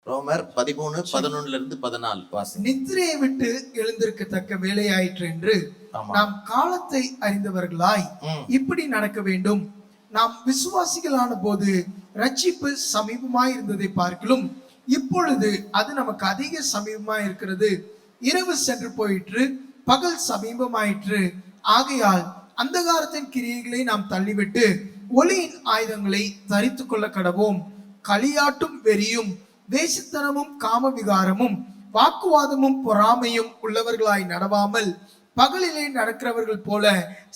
ரோமர் 13:11-14 நித்திரையை விட்டு எழுந்திருக்கத்தக்க வேலையாயிற்று என்று நாம் காலத்தை அறிந்தவர்களாய் இப்படி நடக்க வேண்டும். நாம் விசுவாசிகளான போது ரட்சிப்பு சமீபமாய் இருந்ததை பார்க்கலும் இப்பொழுது அது நமக்கு அதிக சமீபமாய் இருக்கிறது. இரவு சென்று போயிற்று, பகல் சமீபமாயிற்று. ஆகையால் அந்தகாரத்தின் கிரியைகளை நாம் தள்ளிவிட்டு ஒளியின் ஆயுதங்களை தரித்துக் கொள்ள கடவோம். களியாட்டும் வெறியும் வேசித்தனமும் காம விகாரமும் வாக்குவாதமும் பொறாமையும் உள்ளவர்களாய் நடவாமல் பகலிலே நடக்கிறவர்கள் போல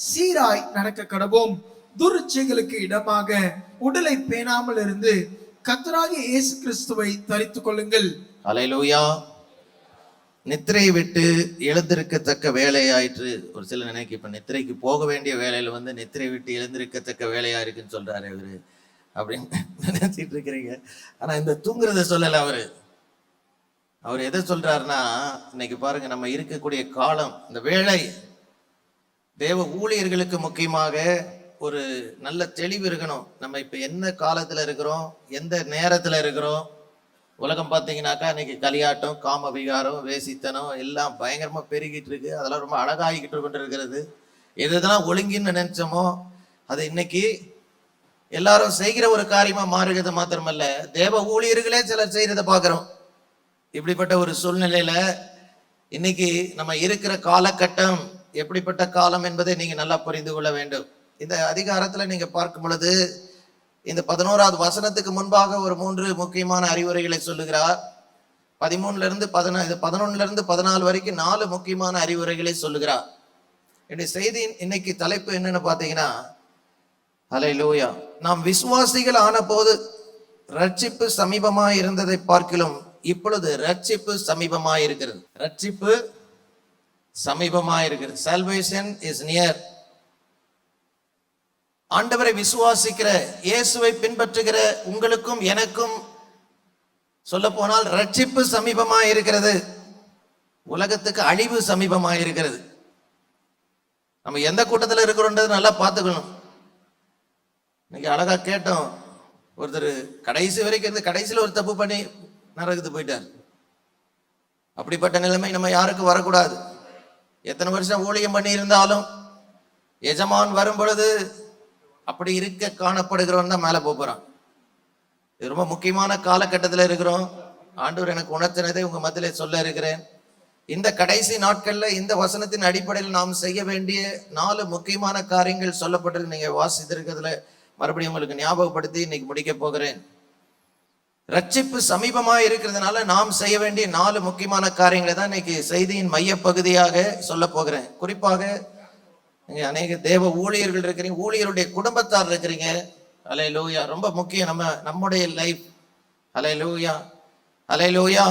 சீராய் நடக்க கடவோம். துருச்சைகளுக்கு இடமாக உடலை பேணாமல் இருந்து கர்த்தராகிய இயேசு கிறிஸ்துவை தரித்துக் கொள்ளுங்கள். அல்லேலூயா. நித்திரையை விட்டு எழுந்திருக்கத்தக்க வேலையாயிற்று. ஒரு சில நினைக்க இப்ப நித்திரைக்கு போக வேண்டிய வேலையில நித்திரை விட்டு எழுந்திருக்கத்தக்க வேலையா இருக்குன்னு சொல்றாரு அவரு அப்படின்னு நினைச்சிட்டு இருக்கிறீங்க. ஆனா இந்த தூங்குறத சொல்லல அவர் எதை சொல்றாருன்னா, இன்னைக்கு பாருங்க, நம்ம இருக்கக்கூடிய காலம், இந்த வேலை தேவ ஊழியர்களுக்கு முக்கியமாக ஒரு நல்ல தெளிவு இருக்கணும். நம்ம இப்ப என்ன காலத்துல இருக்கிறோம், எந்த நேரத்துல இருக்கிறோம். உலகம் பார்த்தீங்கன்னாக்கா இன்னைக்கு களியாட்டம், காம விகாரம், வேசித்தனம் எல்லாம் பயங்கரமா பெருகிட்டு இருக்கு. அதெல்லாம் ரொம்ப அழகாகிக்கிட்டு கொண்டு இருக்கிறது. எதுதான் ஒழுங்கின்னு நினைச்சோமோ அது இன்னைக்கு எல்லாரும் செய்கிற ஒரு காரியமா மாறுகிறது. மாத்திரமல்ல, தேவ ஊழியர்களே சிலர் செய்யறதை பார்க்கிறோம். இப்படிப்பட்ட ஒரு சூழ்நிலையில இன்னைக்கு நம்ம இருக்கிற காலகட்டம் எப்படிப்பட்ட காலம் என்பதை நீங்க நல்லா புரிந்து கொள்ள வேண்டும். இந்த அதிகாரத்துல நீங்க பார்க்கும் பொழுது இந்த 11வது வசனத்துக்கு முன்பாக ஒரு 3 முக்கியமான அறிவுரைகளை சொல்லுகிறார். 11-14 வரைக்கும் 4 முக்கியமான அறிவுரைகளை சொல்லுகிறார். என்னுடைய செய்தி இன்னைக்கு தலைப்பு என்னன்னு பாத்தீங்கன்னா, அல்லேலூயா, நாம் விசுவாசிகள் ஆன போது ரட்சிப்பு சமீபமாய் இருந்ததை பார்க்கிலும் இப்பொழுது ரட்சிப்பு சமீபமாய் இருக்கிறது. ரட்சிப்பு சமீபமாய் இருக்கிறது. Salvation is near. ஆண்டவரை விசுவாசிக்கிற, இயேசுவை பின்பற்றுகிற உங்களுக்கும் எனக்கும் சொல்ல போனால் ரட்சிப்பு சமீபமாய் இருக்கிறது. உலகத்துக்கு அழிவு சமீபமாய் இருக்கிறது. நம்ம எந்த கூட்டத்தில் இருக்கிறோன்றது நல்லா பார்த்துக்கணும். இன்னைக்கு அழகா கேட்டோம், ஒருத்தர் கடைசி வரைக்கும் இருந்து கடைசியில் ஒரு தப்பு பண்ணி நரகத்துக்கு போயிட்டார். அப்படிப்பட்ட நிலைமை நம்ம யாருக்கும் வரக்கூடாது. எத்தனை வருஷம் ஊழியம் பண்ணி இருந்தாலும் எஜமான் வரும் பொழுது அப்படி இருக்க காணப்படுகிறவன் தான் மேலே போறான். இது ரொம்ப முக்கியமான காலகட்டத்தில் இருக்கிறோம். ஆண்டவர் எனக்கு உணர்த்தினதை உங்க மத்தியிலே சொல்ல இருக்கிறேன். இந்த கடைசி நாட்கள்ல இந்த வசனத்தின் அடிப்படையில் நாம் செய்ய வேண்டிய 4 முக்கியமான காரியங்கள் சொல்லப்பட்டிருக்கு. நீங்க வாசித்திருக்கிறதுல மறுபடியும் உங்களுக்கு ஞாபகப்படுத்தி இன்னைக்கு முடிக்க போகிறேன். ரட்சிப்பு சமீபமாக இருக்கிறதுனால நாம் செய்ய வேண்டிய 4 முக்கியமான காரியங்களை தான் இன்னைக்கு செய்தியின் மைய பகுதியாக சொல்ல போகிறேன். குறிப்பாக நீங்க அநேக தேவ ஊழியர்கள் இருக்கிறீங்க, ஊழியருடைய குடும்பத்தார் இருக்கிறீங்க. அல்லேலூயா, ரொம்ப முக்கியம் நம்முடைய லைஃப். அல்லேலூயா, அல்லேலூயா.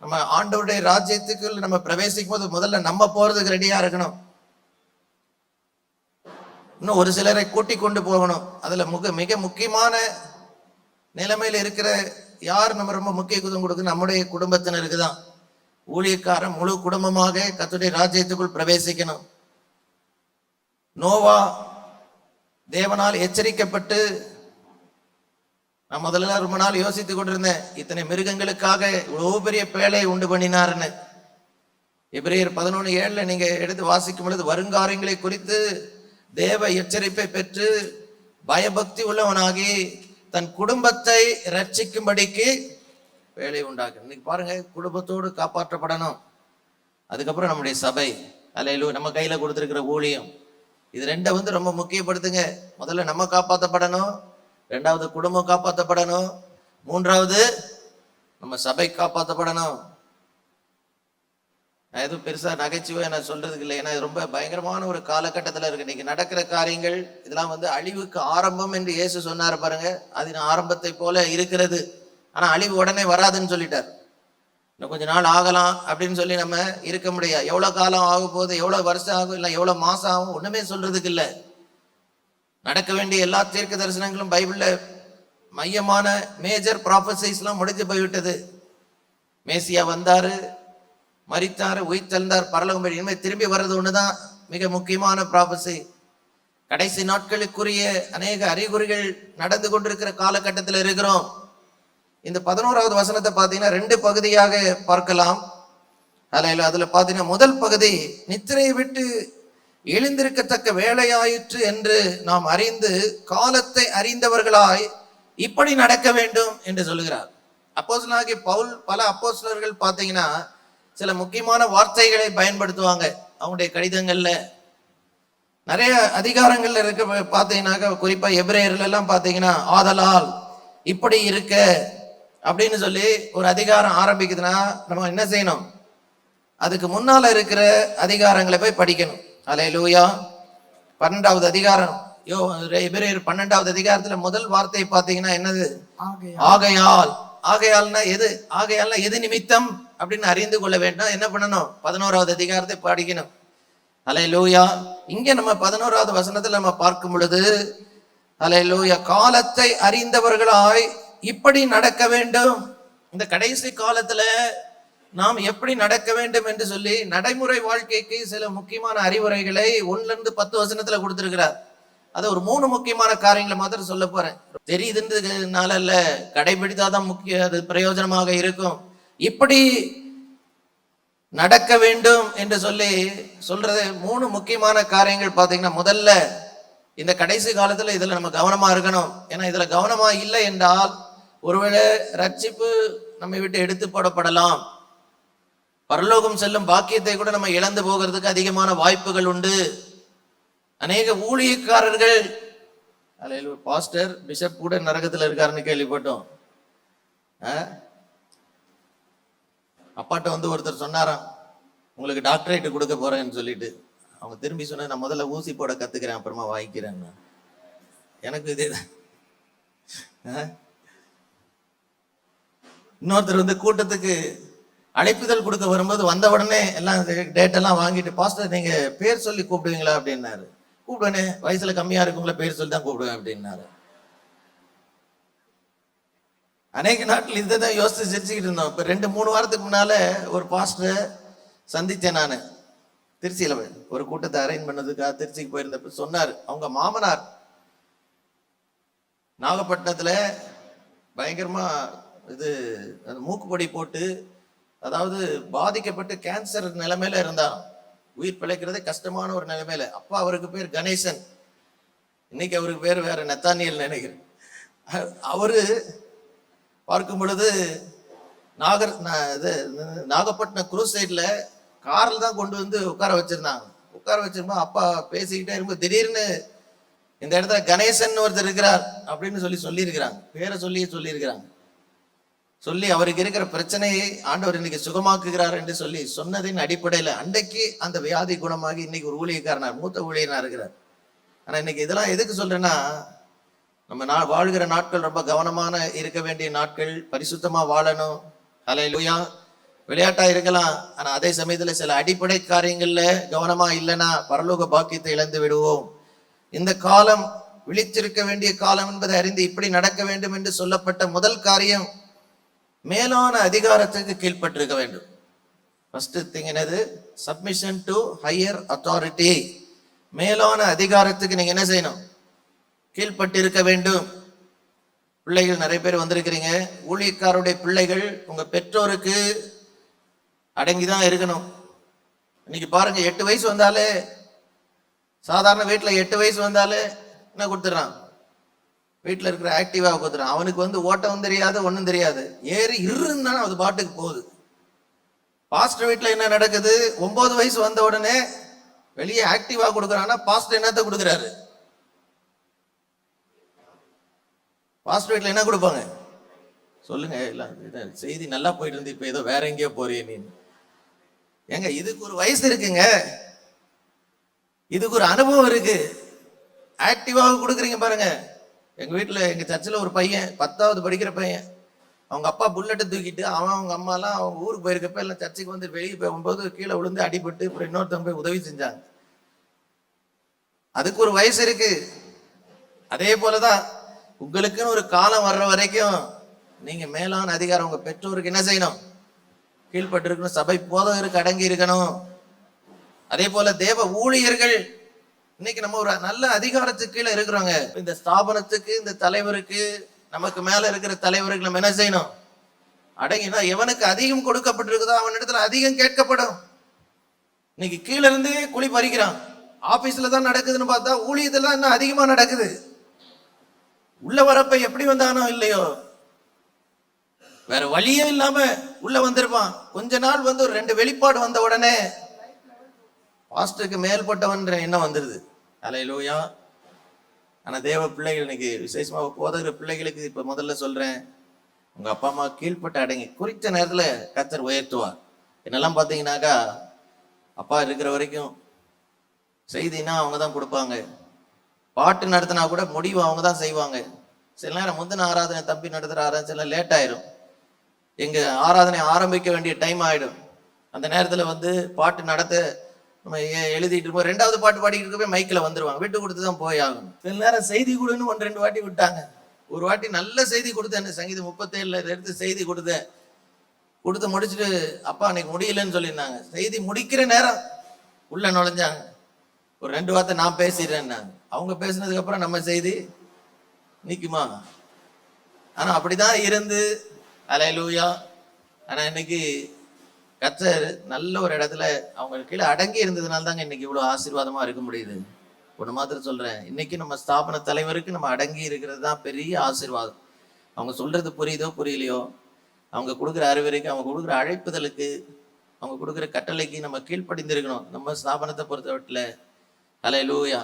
நம்ம ஆண்டவருடைய ராஜ்யத்துக்கு நம்ம பிரவேசிக்கும் போது முதல்ல நம்ம போறதுக்கு ரெடியா இருக்கணும். இன்னும் ஒரு சிலரை கூட்டி கொண்டு போகணும். அதுல மிக முக்கியமான நிலைமையில இருக்கிற யார் நம்ம ரொம்ப முக்கியத்துவம் கொடுக்க, நம்முடைய குடும்பத்தினருக்கு தான். ஊழியக்காரன் முழு குடும்பமாக கர்த்தருடைய ராஜ்யத்துக்குள் பிரவேசிக்கணும். நோவா தேவனால் எச்சரிக்கப்பட்டு, நான் முதல்ல ரொம்ப நாள் யோசித்து கொண்டிருந்தேன், இத்தனை மிருகங்களுக்காக இவ்வளவு பெரிய பேழை உண்டு பண்ணினார்னு. எபிரேயர் 11:7 நீங்க எடுத்து வாசிக்கும் பொழுது வருங்காரியங்களை குறித்து தேவ எச்சரிப்பை பெற்று பயபக்தி உள்ளவனாகி தன் குடும்பத்தை ரட்சிக்கும்படிக்கு வேலை உண்டாக்கு. இன்னைக்கு பாருங்க, குடும்பத்தோடு காப்பாற்றப்படணும். அதுக்கப்புறம் நம்முடைய சபை, அல்லேலூயா, நம்ம கையில கொடுத்திருக்கிற ஊழியம், இது 2 ரொம்ப முக்கியப்படுத்துங்க. முதல்ல நம்ம காப்பாற்றப்படணும், 2வது குடும்பம் காப்பாற்றப்படணும், 3வது நம்ம சபை காப்பாற்றப்படணும். நான் எதுவும் பெருசா நகைச்சுவை நான் சொல்றதுக்கு இல்லை. ஏன்னா இது ரொம்ப பயங்கரமான ஒரு காலகட்டத்தில் இருக்கு. இன்னைக்கு நடக்கிற காரியங்கள் இதெல்லாம் அழிவுக்கு ஆரம்பம் என்று இயேசு சொன்னார் பாருங்க. அதன் ஆரம்பத்தை போல இருக்கிறது. ஆனா அழிவு உடனே வராதுன்னு சொல்லிட்டார். இன்னும் கொஞ்ச நாள் ஆகலாம் அப்படின்னு சொல்லி நம்ம இருக்க முடியாது. எவ்வளவு காலம் ஆகும் போது, எவ்வளவு வருஷம் ஆகும், இல்லை எவ்வளவு மாசம் ஆகும், ஒண்ணுமே சொல்றதுக்கு இல்லை. நடக்க வேண்டிய எல்லா தீர்க்க தரிசனங்களும் பைபிள்ல மையமான மேஜர் ப்ராபசைஸ் எல்லாம் முடிஞ்சு போய்விட்டது. மேசியா வந்தாரு, மரித்தாரு, உயிர்த்தெழுந்தார், பரலோகம் போய் இனிமேல் திரும்பி வர்றது ஒண்ணுதான் மிக முக்கியமான ப்ராபசி. கடைசி நாட்களுக்குரிய அநேக அறிகுறிகள் நடந்து கொண்டிருக்கிற காலகட்டத்தில் இருக்கிறோம். இந்த 11வது வசனத்தை பார்த்தீங்கன்னா 2 பகுதியாக பார்க்கலாம். அதுல பார்த்தீங்கன்னா முதல் பகுதி, நித்திரையை விட்டு எழுந்திருக்கத்தக்க வேலையாயிற்று என்று நாம் அறிந்து காலத்தை அறிந்தவர்களாய் இப்படி நடக்க வேண்டும் என்று சொல்லுகிறார். அப்போஸ்தலனாகிய பவுல் பல அப்போஸ்தலர்கள் பார்த்தீங்கன்னா சில முக்கியமான வார்த்தைகளை பயன்படுத்துவாங்க. அவங்களுடைய கடிதங்கள்ல நிறைய அதிகாரங்கள்ல இருக்க பார்த்தீங்கன்னாக்க, குறிப்பா எபிரேயர்ல எல்லாம் பார்த்தீங்கன்னா ஆதலால் இப்படி இருக்க அப்படின்னு சொல்லி ஒரு அதிகாரம் ஆரம்பிக்குதுன்னா நம்ம என்ன செய்யணும்? அதுக்கு முன்னால இருக்கிற அதிகாரங்களை போய் படிக்கணும். அல்லேலூயா. 12வது அதிகாரம், எபிரேயர் 12வது அதிகாரத்துல முதல் வார்த்தை பார்த்தீங்கன்னா என்னது? ஆகையால். ஆகையால்னா எது? ஆகையால்னா எது நிமித்தம் அப்படின்னு அறிந்து கொள்ள வேண்டும். என்ன பண்ணணும்? 11வது அதிகாரத்தை படிக்கணும். அல்லேலூயா. இங்க நம்ம 11வது வசனத்துல நம்ம பார்க்கும் பொழுது, அல்லேலூயா, காலத்தை அறிந்தவர்களாய் இப்படி நடக்க வேண்டும். இந்த கடைசி காலத்துல நாம் எப்படி நடக்க வேண்டும் என்று சொல்லி நடைமுறை வாழ்க்கைக்கு சில முக்கியமான அறிவுரைகளை 1-10 வசனத்துல கொடுத்திருக்கிறார். அது ஒரு 3 முக்கியமான காரியங்களை மாத்திரம் சொல்ல போறேன். தெரியுதுன்றதுனால இல்ல, கடைபிடித்தாதான் முக்கிய அது பிரயோஜனமாக இருக்கும். இப்படி நடக்க வேண்டும் என்று சொல்லி சொல்றது 3 முக்கியமான காரியங்கள். பாத்தீங்கன்னா முதல்ல, இந்த கடைசி காலத்துல இதுல நம்ம கவனமா இருக்கணும். ஏன்னா இதுல கவனமா இல்லை என்றால் ஒருவேளை ரட்சிப்பு நம்மை விட்டு எடுத்து போடப்படலாம். பரலோகம் செல்லும் பாக்கியத்தை கூட நம்ம இழந்து போகிறதுக்கு அதிகமான வாய்ப்புகள் உண்டு. அநேக ஊழியக்காரர்கள், பாஸ்டர் பிஷப் கூட நரகத்துல இருக்காருன்னு கேள்விப்பட்டோம். அப்பாட்ட வந்து ஒருத்தர் சொன்னாராம், உங்களுக்கு டாக்டரேட் கொடுக்க போறேன்னு சொல்லிட்டு. அவங்க திரும்பி சொன்ன, நான் முதல்ல ஊசி போட கத்துக்கிறேன், அப்புறமா வாங்கிக்கிறேன். எனக்கு இதே. இன்னொருத்தர் வந்து கூட்டத்துக்கு அழைப்புதல் கொடுக்க வரும்போது வந்த உடனே எல்லாம் டேட் எல்லாம் வாங்கிட்டு, பாஸ்டர் நீங்க பேர் சொல்லி கூப்பிடுவீங்களா அப்படின்னாரு. கூப்பிடுவேனே, வயசுல கம்மியா இருக்குங்களா, பேர் சொல்லி தான் கூப்பிடுவேன் அப்படின்னாரு. அநேக நாட்கள் இதைதான் யோசிச்சு சிரிச்சுக்கிட்டு இருந்தோம். இப்ப 2-3 வாரத்துக்கு முன்னால ஒரு பாஸ்டரை சந்தித்தேன் நானு. திருச்சியில ஒரு கூட்டத்தை அரேஞ்ச் பண்ணதுக்காக திருச்சிக்கு போயிருந்தப்ப சொன்னாரு, அவங்க மாமனார் நாகப்பட்டினத்துல பயங்கரமா இது மூக்குப்பொடி போட்டு, அதாவது பாதிக்கப்பட்டு கேன்சர் நிலைமையில இருந்தாராம். உயிர் பிழைக்கிறதே கஷ்டமான ஒரு நிலைமையில. அப்பா அவருக்கு பேர் கணேசன், இன்னைக்கு அவருக்கு பேர் வேற நெத்தானியல் நினைக்கிறேன். அவரு பார்க்கும் பொழுது நாகப்பட்டினம் குரூஸ் சைட்ல கார்ல தான் கொண்டு வந்து உட்கார வச்சிருந்தாங்க. உட்கார வச்சிருந்தா அப்பா பேசிக்கிட்டே இருக்கும்போது திடீர்னு இந்த இடத்துல கணேசன் ஒருத்தர் இருக்கிறார் அப்படின்னு சொல்லியிருக்கிறாங்க. பேரை சொல்லியிருக்கிறாங்க. சொல்லி அவருக்கு இருக்கிற பிரச்சனையை ஆண்டவர் இன்னைக்கு சுகமாக்குகிறார் என்று சொல்லி சொன்னதின் அடிப்படையில அன்றைக்கு அந்த வியாதி குணமாகி இன்னைக்கு ஒரு ஊழியக்காரனார், மூத்த ஊழியனா இருக்கிறார். ஆனா இன்னைக்கு இதெல்லாம் எதுக்கு சொல்றேன்னா, நம்ம வாழ்கிற நாட்கள் ரொம்ப கவனமான இருக்க வேண்டிய நாட்கள். பரிசுத்தமா வாழணும். அல்லேலூயா. விளையாட்டா இருக்கலாம், ஆனா அதே சமயத்துல சில அடிப்படை காரியங்கள்ல கவனமா இல்லைன்னா பரலோக பாக்கியத்தை இழந்து விடுவோம். இந்த காலம் விழித்திருக்க வேண்டிய காலம் என்பதை அறிந்து இப்படி நடக்க வேண்டும் என்று சொல்லப்பட்ட முதல் காரியம், மேலான அதிகாரத்துக்கு கீழ்ப்பட்டிருக்க வேண்டும். ஃபர்ஸ்ட் திங் என்னது? Submission to higher authority. மேலான அதிகாரத்துக்கு நீங்க என்ன செய்யணும்? கீழ்ப்பட்டு இருக்க வேண்டும். பிள்ளைகள் நிறைய பேர் வந்திருக்கிறீங்க. ஊழியக்காரருடைய பிள்ளைகள் உங்க பெற்றோருக்கு அடங்கிதான் இருக்கணும். இன்னைக்கு பாருங்க, 8 வயசு வந்தாலே, சாதாரண வீட்டுல 8 வயசு வந்தாலே என்ன கொடுத்துறான்? வீட்டுல இருக்கிற ஆக்டிவா கொடுத்துறான். அவனுக்கு வந்து ஓட்டம் தெரியாது, ஒன்றும் தெரியாது. ஏறி இருந்தாலும் அது பாட்டுக்கு போகுது. பாஸ்டர் வீட்டுல என்ன நடக்குது? 9 வயசு வந்த உடனே வெளியே ஆக்டிவா கொடுக்குறான்னா பாஸ்டர் என்னத்தை கொடுக்குறாரு? பாஸ்டர் வீட்டுல என்ன கொடுப்பாங்க சொல்லுங்க. எல்லாம் செய்தி நல்லா போயிட்டு இருந்து இப்ப ஏதோ வேற எங்கேயோ போறிய நீ. ஏங்க, இதுக்கு ஒரு வயசு இருக்குங்க, இதுக்கு ஒரு அனுபவம் இருக்கு. ஆக்டிவாக கொடுக்குறீங்க பாருங்க. எங்க வீட்டுல, எங்க சர்ச்சில் ஒரு பையன் 10வது படிக்கிற பையன், அவங்க அப்பா புல்லட்டை தூக்கிட்டு அவங்க அம்மாலாம் அவங்க ஊருக்கு போயிருக்கப்ப எல்லாம் சர்ச்சுக்கு வந்து வெளியே போகும்போது கீழே விழுந்து அடிபட்டு அப்புறம் இன்னொருத்தவங்க போய் உதவி செஞ்சாங்க. அதுக்கு ஒரு வயசு இருக்கு. அதே போலதான் உங்களுக்குன்னு ஒரு காலம் வர்ற வரைக்கும் நீங்க மேலான அதிகாரம் உங்க பெற்றோருக்கு என்ன செய்யணும்? கீழ்பட்டு இருக்கணும். சபை போதகருக்கு அடங்கி இருக்கணும். அதே போல தேவ ஊழியர்கள், இன்னைக்கு நம்ம ஒரு நல்ல அதிகாரத்துக்கு கீழே இருக்கிறோங்க. இந்த ஸ்தாபனத்துக்கு, இந்த தலைவருக்கு நமக்கு மேல இருக்கிற தலைவர்கள் நம்ம என்ன செய்யணும்? அடங்கினா எவனுக்கு அதிகம் கொடுக்கப்பட்டிருக்குதோ அவனிடத்துல அதிகம் கேட்கப்படும். இன்னைக்கு கீழ இருந்து குழி பறிக்கிறான். ஆபீஸ்ல தான் நடக்குதுன்னு பார்த்தா ஊழியத்துல தான் இன்னும் அதிகமா நடக்குது. உள்ள வரப்ப எப்படி வந்தானோ இல்லையோ, வேற வழியே இல்லாம உள்ள வந்திருப்பான். கொஞ்ச நாள் வந்து ஒரு 2 வெளிப்பாடு வந்த உடனே பாஸ்டருக்கு மேல்பட்டவன்ற எண்ணம் வந்துருது. அல்லேலூயா. ஆனா தேவ பிள்ளைகள், இன்னைக்கு விசேஷமா போதகிற பிள்ளைகளுக்கு இப்ப முதல்ல சொல்றேன், உங்க அப்பா அம்மா கீழ்பட்டு அடங்கி குறித்த நேரத்துல கர்த்தர் உயர்த்துவார். என்னெல்லாம் பாத்தீங்கன்னாக்கா, அப்பா இருக்கிற வரைக்கும் செய்தினா அவங்க தான் கொடுப்பாங்க, பாட்டு நடத்தினா கூட முடிவு அவங்க தான் செய்வாங்க. சில நேரம் முந்தின ஆராதனை தம்பி நடத்துற ஆராதனை சில லேட் ஆயிடும். எங்க ஆராதனை ஆரம்பிக்க வேண்டிய டைம் ஆயிடும். அந்த நேரத்துல வந்து பாட்டு நடத்த நம்ம எழுதிட்டு இருப்போம். 2வது பாட்டு பாடிக்கிட்டு இருக்க போய் மைக்கில் வந்துருவாங்க. விட்டு கொடுத்து தான் போய் ஆகணும். சில நேரம் செய்தி கொடுன்னு 1-2 வாட்டி விட்டாங்க. ஒரு வாட்டி நல்ல செய்தி கொடுத்தேன், சங்கீதம் 37 எடுத்து செய்தி கொடுத்து முடிச்சுட்டு அப்பா அன்னைக்கு முடியலன்னு சொல்லியிருந்தாங்க. செய்தி முடிக்கிற நேரம் உள்ள நுழைஞ்சாங்க. ஒரு 2 வார்த்தை நான் பேசிடுறேன்னாங்க. அவங்க பேசினதுக்கு அப்புறம் நம்ம செய்தி நிக்குமா? ஆனா அப்படிதான் இருந்து அல்லேலூயா. ஆனா இன்னைக்கு கர்த்தர் நல்ல ஒரு இடத்துல அவங்க கீழே அடங்கி இருந்ததுனால தாங்க இன்னைக்கு இவ்வளவு ஆசீர்வாதமா இருக்க முடியுது. ஒண்ணு மாத்திரம் சொல்றேன், இன்னைக்கு நம்ம ஸ்தாபன தலைவருக்கு நம்ம அடங்கி இருக்கிறது தான் பெரிய ஆசீர்வாதம். அவங்க சொல்றது புரியுதோ புரியலையோ, அவங்க கொடுக்குற அறிவுரைக்கு, அவங்க கொடுக்குற அழைப்புதலுக்கு, அவங்க கொடுக்குற கட்டளைக்கு நம்ம கீழ்ப்படிந்திருக்கணும். நம்ம ஸ்தாபனத்தை பொறுத்தவரையில அல்லேலூயா.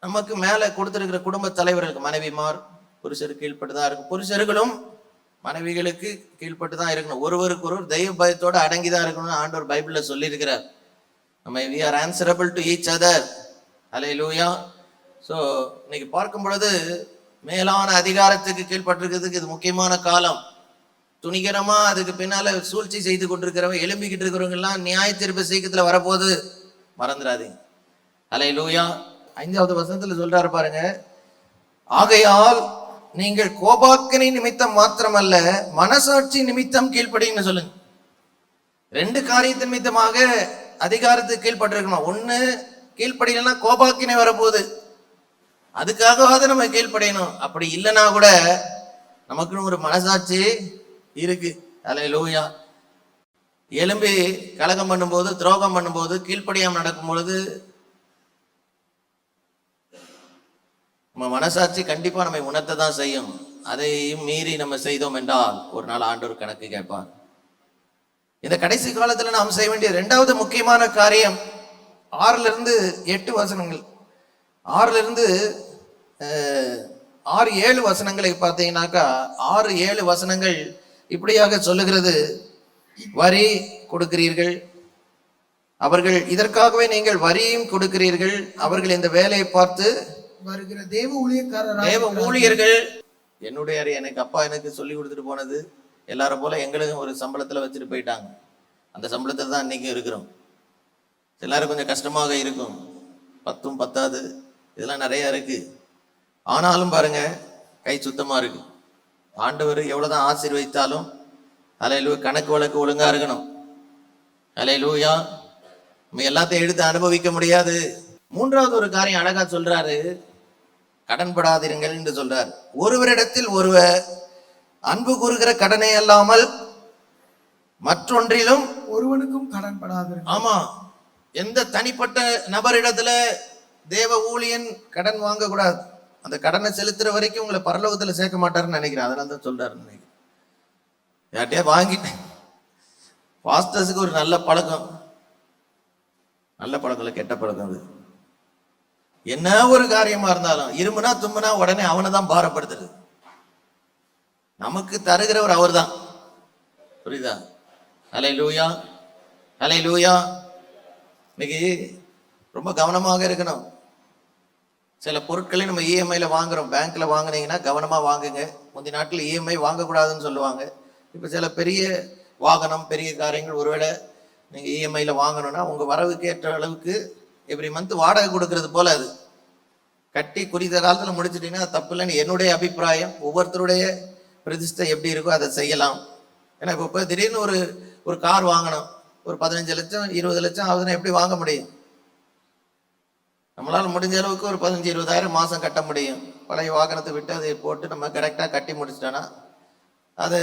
நமக்கு மேல கொடுத்திருக்கிற குடும்ப தலைவர்களுக்கு மனைவிமார் புருஷருக்கு கீழ்பட்டு தான் இருக்கும். புருஷர்களும் மனைவிகளுக்கு கீழ்பட்டு தான் இருக்கணும். ஒருவருக்கு ஒருவர் தெய்வ பயத்தோட அடங்கி தான் இருக்கணும்னு ஆண்டவர் பைபிள்ல சொல்லி இருக்கிறார். நம்ம we are answerable to each other. Hallelujah. So இன்னைக்கு பார்க்கும் பொழுது மேலான அதிகாரத்துக்கு கீழ்பட்டிருக்கிறதுக்கு இது முக்கியமான காலம். துணிகரமா அதுக்கு பின்னால சூழ்ச்சி செய்து கொண்டிருக்கிறவங்க, எழும்பிக்கிட்டு இருக்கிறவங்க எல்லாம் நியாய தீர்ப்பு சீக்கிரத்துல வரப்போது, மறந்துடாதீங்க. அல்லேலூயா. 5வது வசனத்துல சொல்றாரு பாருங்க, ஆகையால் நீங்கள் கோபாக்கினை நிமித்தம் மாத்திரமல்ல மனசாட்சி நிமித்தம் கீழ்ப்படின்னு சொல்லுங்க. 2 காரியத்தின் நிமித்தமாக அதிகாரத்துக்கு கீழ்பட்டிருக்கணும். 1, கீழ்ப்படினா கோபாக்கினை வரப்போகுது, அதுக்காகவாவது நம்ம கீழ்ப்படையணும். அப்படி இல்லைன்னா கூட நமக்குன்னு ஒரு மனசாட்சி இருக்கு. அல்லேலூயா. எலும்பி கலகம் பண்ணும்போது, துரோகம் பண்ணும்போது, கீழ்ப்படியாம நடக்கும் பொழுது நம்ம மனசாட்சி கண்டிப்பா நம்மை உணர்த்த தான் செய்யும். அதையும் மீறி நம்ம செய்தோம் என்றால் ஒரு நாள் ஆண்டவர் கணக்கு கேட்பார். இந்த கடைசி காலத்துல நாம் செய்ய வேண்டிய 2வது முக்கியமான காரியம் 6-8 வசனங்கள், 6-7 வசனங்களை பார்த்தீங்கன்னாக்கா, 6-7 வசனங்கள் இப்படியாக சொல்லுகிறது. வரி கொடுக்கிறீர்கள், அவர்கள் இதற்காகவே நீங்கள் வரியும் கொடுக்கிறீர்கள். அவர்கள் இந்த வேலையை பார்த்து வருகிற தேவ ஊழியர்கள். என்னுடைய எனக்கு அப்பா எனக்கு சொல்லி கொடுத்துட்டு போனது எல்லாரும் போல எங்களுக்கும் ஒரு சம்பளத்துல வச்சுட்டு போயிட்டாங்க. அந்த சம்பளத்துல தான் இன்னைக்கு இருக்கிறோம். எல்லாரும் கொஞ்சம் கஷ்டமாக இருக்கும், 10ம் 10வது இதெல்லாம் நிறைய இருக்கு. ஆனாலும் பாருங்க, கை சுத்தமா இருக்கு. ஆண்டவர் எவ்வளவுதான் ஆசீர்வதித்தாலும் அல்லேலூயா கணக்கு வழக்கு ஒழுங்கா இருக்கணும். அல்லேலூயா. நம்ம எல்லாத்தையும் எடுத்து அனுபவிக்க முடியாது. 3வது ஒரு காரியம் அழகா சொல்றாரு, கடன்படாதிருங்கள் என்று சொல்றார். ஒருவரிடத்தில் ஒருவர் அன்பு கூறுகிற கடனே அல்லாமல் மற்றொன்றிலும் ஒருவனுக்கும் கடன்படாது. ஆமா, எந்த தனிப்பட்ட நபரிடத்துல தேவ ஊழியன் கடன் வாங்க கூடாது. அந்த கடனை செலுத்துற வரைக்கும் உங்களை பரலோகத்துல சேர்க்க மாட்டாருன்னு நினைக்கிறேன். அதனால தான் சொல்றாரு நினைக்கிறேன். யார்ட்டையா வாங்கிட்டேன். பாஸ்டர்ஸுக்கு ஒரு நல்ல பழக்கம் இல்லை, கெட்ட பழக்கம். அது என்ன ஒரு காரியமா இருந்தாலும் இருமுனா தும்முனா உடனே அவனை தான் பாரப்படுத்துறது. நமக்கு தருகிறவர் அவர் தான். புரியுதா? அல்லேலூயா, அல்லேலூயா. இன்னைக்கு ரொம்ப கவனமாக இருக்கணும். சில பொருட்களை நம்ம இஎம்ஐல வாங்குறோம். பேங்க்ல வாங்கினீங்கன்னா கவனமா வாங்குங்க. முந்தைய நாட்டில் இஎம்ஐ வாங்கக்கூடாதுன்னு சொல்லுவாங்க. இப்போ சில பெரிய வாகனம், பெரிய காரியங்கள் ஒருவேளை நீங்க இஎம்ஐல வாங்கணும்னா உங்க வரவுக்கு ஏற்ற அளவுக்கு எவ்ரி மந்த் வாடகை கொடுக்கறது போல அது கட்டி குறித்த காலத்துல முடிச்சிட்டீங்கன்னா தப்பு இல்லைன்னு என்னுடைய அபிப்பிராயம். ஒவ்வொருத்தருடைய பிரதிஷ்டை எப்படி இருக்கோ அதை செய்யலாம். ஏன்னா இப்போ திடீர்னு ஒரு கார் வாங்கணும், ஒரு 15 லட்சம் 20 லட்சம் ஆகுதுன்னா எப்படி வாங்க முடியும்? நம்மளால முடிஞ்ச அளவுக்கு ஒரு 15-20 ஆயிரம் மாசம் கட்ட முடியும். பழைய வாகனத்தை விட்டு அதை போட்டு நம்ம கரெக்டாக கட்டி முடிச்சிட்டோன்னா அது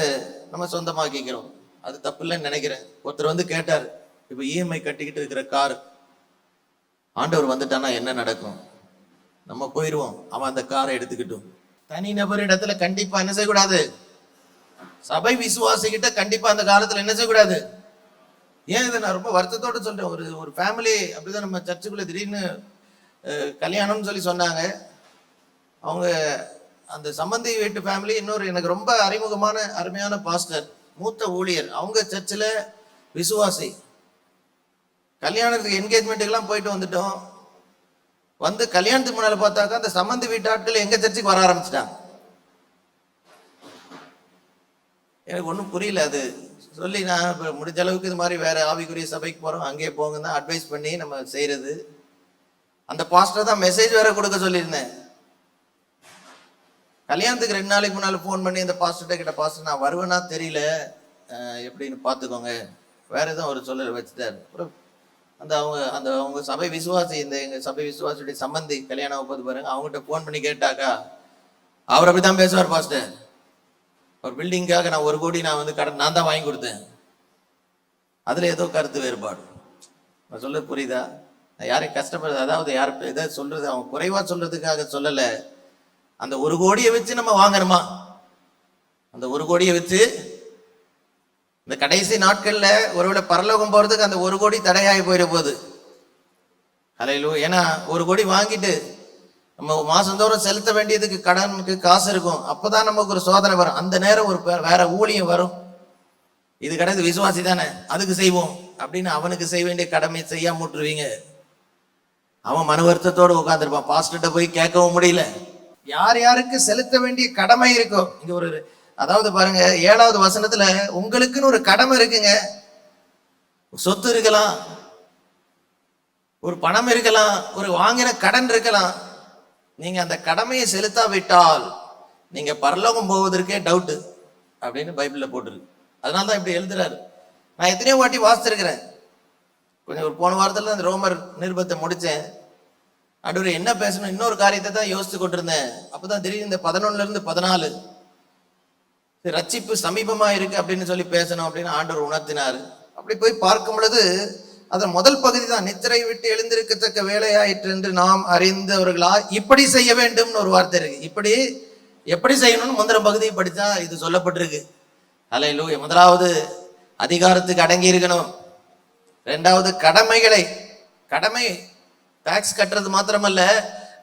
நம்ம சொந்தமாக்கிக்கிறோம். அது தப்பு இல்லைன்னு நினைக்கிறேன். ஒருத்தர் வந்து கேட்டார், இப்போ இஎம்ஐ கட்டிக்கிட்டு இருக்கிற கார் ஆண்டவர் வந்துட்டானா என்ன நடக்கும்? நம்ம போயிடுவோம், அவன் அந்த காரை எடுத்துக்கிட்டோம். தனிநபர் இடத்துல கண்டிப்பா என்ன செய்யக்கூடாது? சபை விசுவாசிக்கிட்ட கண்டிப்பா அந்த காலத்துல என்ன செய்யக்கூடாது? ஏன் இதை நான் ரொம்ப வருத்தத்தோட சொல்றேன். ஒரு ஃபேமிலி அப்படிதான் நம்ம சர்ச்சுக்குள்ள திடீர்னு கல்யாணம்னு சொல்லி சொன்னாங்க. அவங்க அந்த சம்பந்தி வீட்டு ஃபேமிலி இன்னொரு எனக்கு ரொம்ப அறிமுகமான அருமையான பாஸ்டர், மூத்த ஊழியர், அவங்க சர்ச்சில் விசுவாசி. கல்யாணத்துக்கு என்கேஜ்மெண்ட்டுக்கெல்லாம் போயிட்டு வந்துட்டோம். வந்து கல்யாணத்துக்கு முன்னால பார்த்தாக்கா அந்த சம்பந்தி வீட்டு ஆட்கள் எங்க சர்ச்சுக்கு வர ஆரம்பிச்சிட்டாங்க. எனக்கு ஒன்றும் புரியல. அது சொல்லி நான் இப்போ முடிஞ்ச அளவுக்கு இது மாதிரி வேற ஆவிக்குரிய சபைக்கு போகிறோம், அங்கேயே போங்க தான் அட்வைஸ் பண்ணி நம்ம செய்கிறது. அந்த பாஸ்டர் தான் மெசேஜ் வேற கொடுக்க சொல்லியிருந்தேன். கல்யாணத்துக்கு 2 நாளைக்கு முன்னால் ஃபோன் பண்ணி அந்த பாஸ்டர்கிட்ட கிட்ட, பாஸ்டர் நான் வருவேன்னா தெரியல, எப்படின்னு பார்த்துக்கோங்க, வேற எதுவும் ஒரு சொல்ல வச்சுட்டாரு. அப்புறம் அவங்க சபை விசுவாசி, எங்கள் சபை விசுவாசியுடைய சம்பந்தி கல்யாணம் போது பாருங்க, அவங்ககிட்ட ஃபோன் பண்ணி கேட்டாக்கா அவர் அப்படி தான் பேசுவார். பாஸ்டர் ஒரு பில்டிங்காக நான் 1 கோடி நான் வந்து கடன் நான் தான் வாங்கி கொடுத்தேன். அதில் ஏதோ கருத்து வேறுபாடு. நான் சொல்ல புரியுதா? நான் யாரையும் கஷ்டப்படுறது, அதாவது யார் எதை சொல்றது அவங்க குறைவா சொல்றதுக்காக சொல்லலை. அந்த 1 கோடியை வச்சு நம்ம வாங்கணுமா? அந்த 1 கோடியை வச்சு இந்த கடைசி நாட்கள்ல ஒருவேளை பரலோகம் போறதுக்கு அந்த 1 கோடி தடையாகி போயிட போகுது. ஹல்லேலூயா. ஏன்னா 1 கோடி வாங்கிட்டு நம்ம மாசந்தோறும் செலுத்த வேண்டியதுக்கு கடனுக்கு காசு இருக்கும். அப்பதான் நமக்கு ஒரு சோதனை வரும். அந்த நேரம் ஒரு வேற ஊழியம் வரும். இது கிடையாது, விசுவாசி தானே, அதுக்கு செய்வோம் அப்படின்னு அவனுக்கு செய்ய வேண்டிய கடமை செய்யாம விட்டுருவீங்க. அவன் மன வருத்தத்தோடு உட்காந்துருப்பான். பாஸ்டர்கிட்ட போய் கேட்கவும் முடியல. யார் யாருக்கு செலுத்த வேண்டிய கடமை இருக்கோ, இங்க ஒரு அதாவது பாருங்க 7வது வசனத்துல உங்களுக்குன்னு ஒரு கடமை இருக்குங்க. சொத்து இருக்கலாம், ஒரு பணம் இருக்கலாம், ஒரு வாங்கின கடன் இருக்கலாம். நீங்க அந்த கடமையை செலுத்தாவிட்டால் நீங்க பரலோகம் போவதற்கே டவுட்டு அப்படின்னு பைபிள்ல போட்டுருக்கு. அதனாலதான் இப்படி எழுதுறாரு. நான் எத்தனையோ வாட்டி வாசிச்சிருக்கிறேன். கொஞ்சம் ஒரு போன வாரத்துல அந்த ரோமர் நிருபத்தை முடிச்சேன். ஆண்டவரே என்ன பேசணும், இன்னொரு காரியத்தை தான் யோசித்து கொண்டிருந்தேன். அப்பதான் திடீர்னு இந்த 11ல இருந்து 14 ரட்சிப்பு சமீபமா இருக்கு அப்படின்னு சொல்லி பேசணும் அப்படின்னு ஆண்டவர் உணர்த்தினார். அப்படி போய் பார்க்கும் பொழுது அதன் முதல் பகுதி தான், நித்திரை விட்டு எழுந்திருக்கத்தக்க வேலையாயிற்று என்று நாம் அறிந்தவர்களா இப்படி செய்ய வேண்டும்னு ஒரு வார்த்தை இருக்கு. இப்படி எப்படி செய்யணும்னு முந்திர பகுதியை படிச்சா இது சொல்லப்பட்டிருக்கு. ஹல்லேலூயா. முதலாவது அதிகாரத்துக்கு அடங்கி இருக்கணும். 2வது கடமை டாக்ஸ் கட்டுறது மாத்திரமல்ல,